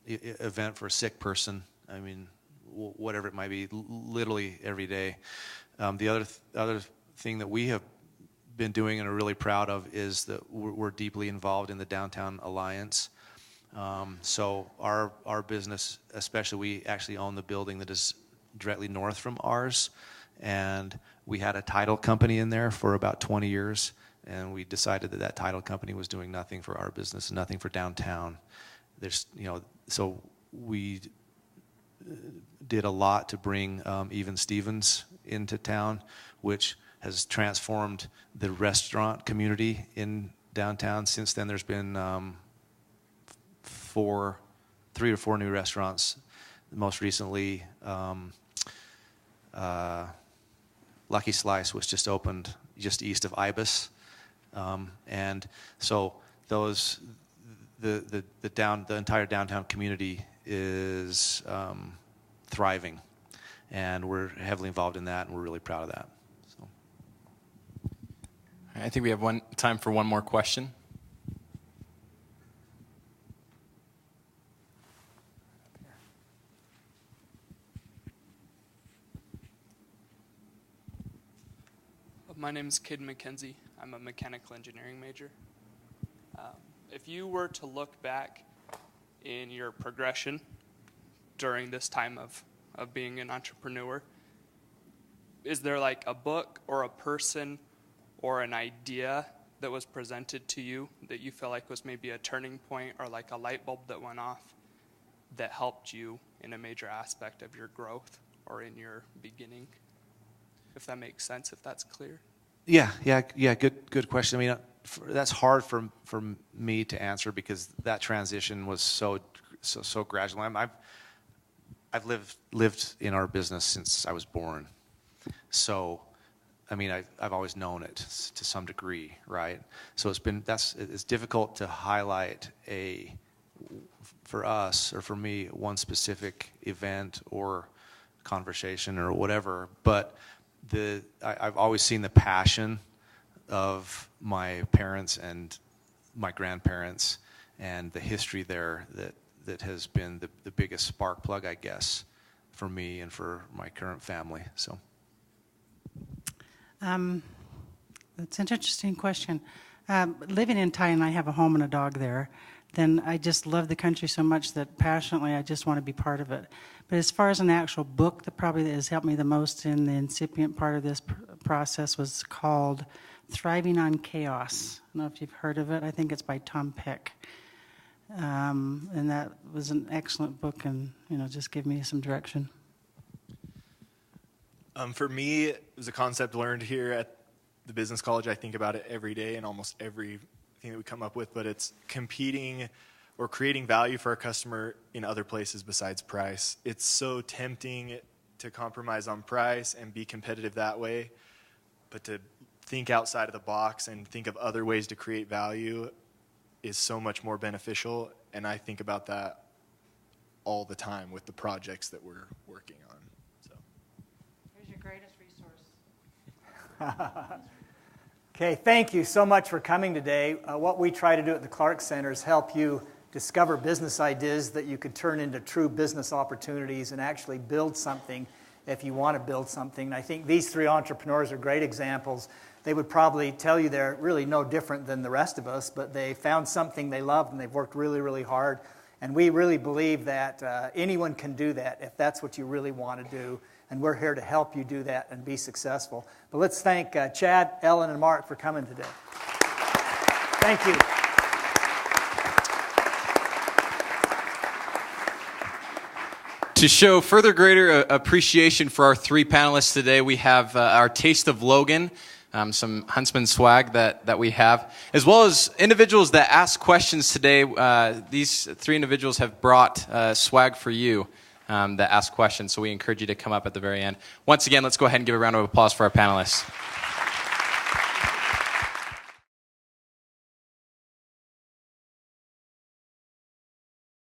Speaker 15: event for a sick person. I mean, whatever it might be, literally every day. The other thing that we have been doing and are really proud of is that we're deeply involved in the Downtown Alliance. So our business, especially, we actually own the building that is directly north from ours, and we had a title company in there for about 20 years, and we decided that title company was doing nothing for our business, nothing for downtown. So we did a lot to bring Even Stevens into town, which has transformed the restaurant community in downtown. Since then, there's been 3 or 4 new restaurants. Most recently, Lucky Slice was just opened just east of Ibis, and so the entire downtown community is thriving, and we're heavily involved in that, and we're really proud of that. So.
Speaker 1: I think we have time for one more question.
Speaker 7: My name is Kid McKenzie. I'm a mechanical engineering major. If you were to look back in your progression during this time of being an entrepreneur, is there like a book or a person or an idea that was presented to you that you feel like was maybe a turning point or like a light bulb that went off that helped you in a major aspect of your growth or in your beginning? If that makes sense, if that's clear.
Speaker 15: Yeah. Good question. I mean, that's hard for me to answer because that transition was so gradual. I've lived in our business since I was born, so I mean I've always known it to some degree, right? So it's difficult to highlight for us or for me one specific event or conversation or whatever, but I've always seen the passion of my parents and my grandparents and the history there that has been the biggest spark plug, I guess, for me and for my current family. So,
Speaker 14: that's an interesting question. Living in Thailand, I have a home and a dog there. Then I just love the country so much that passionately I just want to be part of it. But as far as an actual book that probably has helped me the most in the incipient part of this process was called Thriving on Chaos. I don't know if you've heard of it. I think it's by Tom Peck. And that was an excellent book and, just gave me some direction.
Speaker 13: For me, it was a concept learned here at the business college. I think about it every day and almost everything that we come up with, but it's competing or creating value for our customer in other places besides price. It's so tempting to compromise on price and be competitive that way, but to think outside of the box and think of other ways to create value is so much more beneficial, and I think about that all the time with the projects that we're working on. So.
Speaker 14: Here's your greatest resource.
Speaker 2: Okay, thank you so much for coming today. What we try to do at the Clark Center is help you discover business ideas that you could turn into true business opportunities and actually build something if you want to build something. And I think these 3 entrepreneurs are great examples. They would probably tell you they're really no different than the rest of us, but they found something they loved and they've worked really, really hard. And we really believe that anyone can do that if that's what you really want to do. And we're here to help you do that and be successful. But let's thank Chad, Ellen, and Mark for coming today. Thank you.
Speaker 1: To show further greater appreciation for our 3 panelists today, we have our Taste of Logan, some Huntsman swag that we have, as well as individuals that ask questions today. These 3 individuals have brought swag for you. That ask questions, so we encourage you to come up at the very end. Once again, let's go ahead and give a round of applause for our panelists.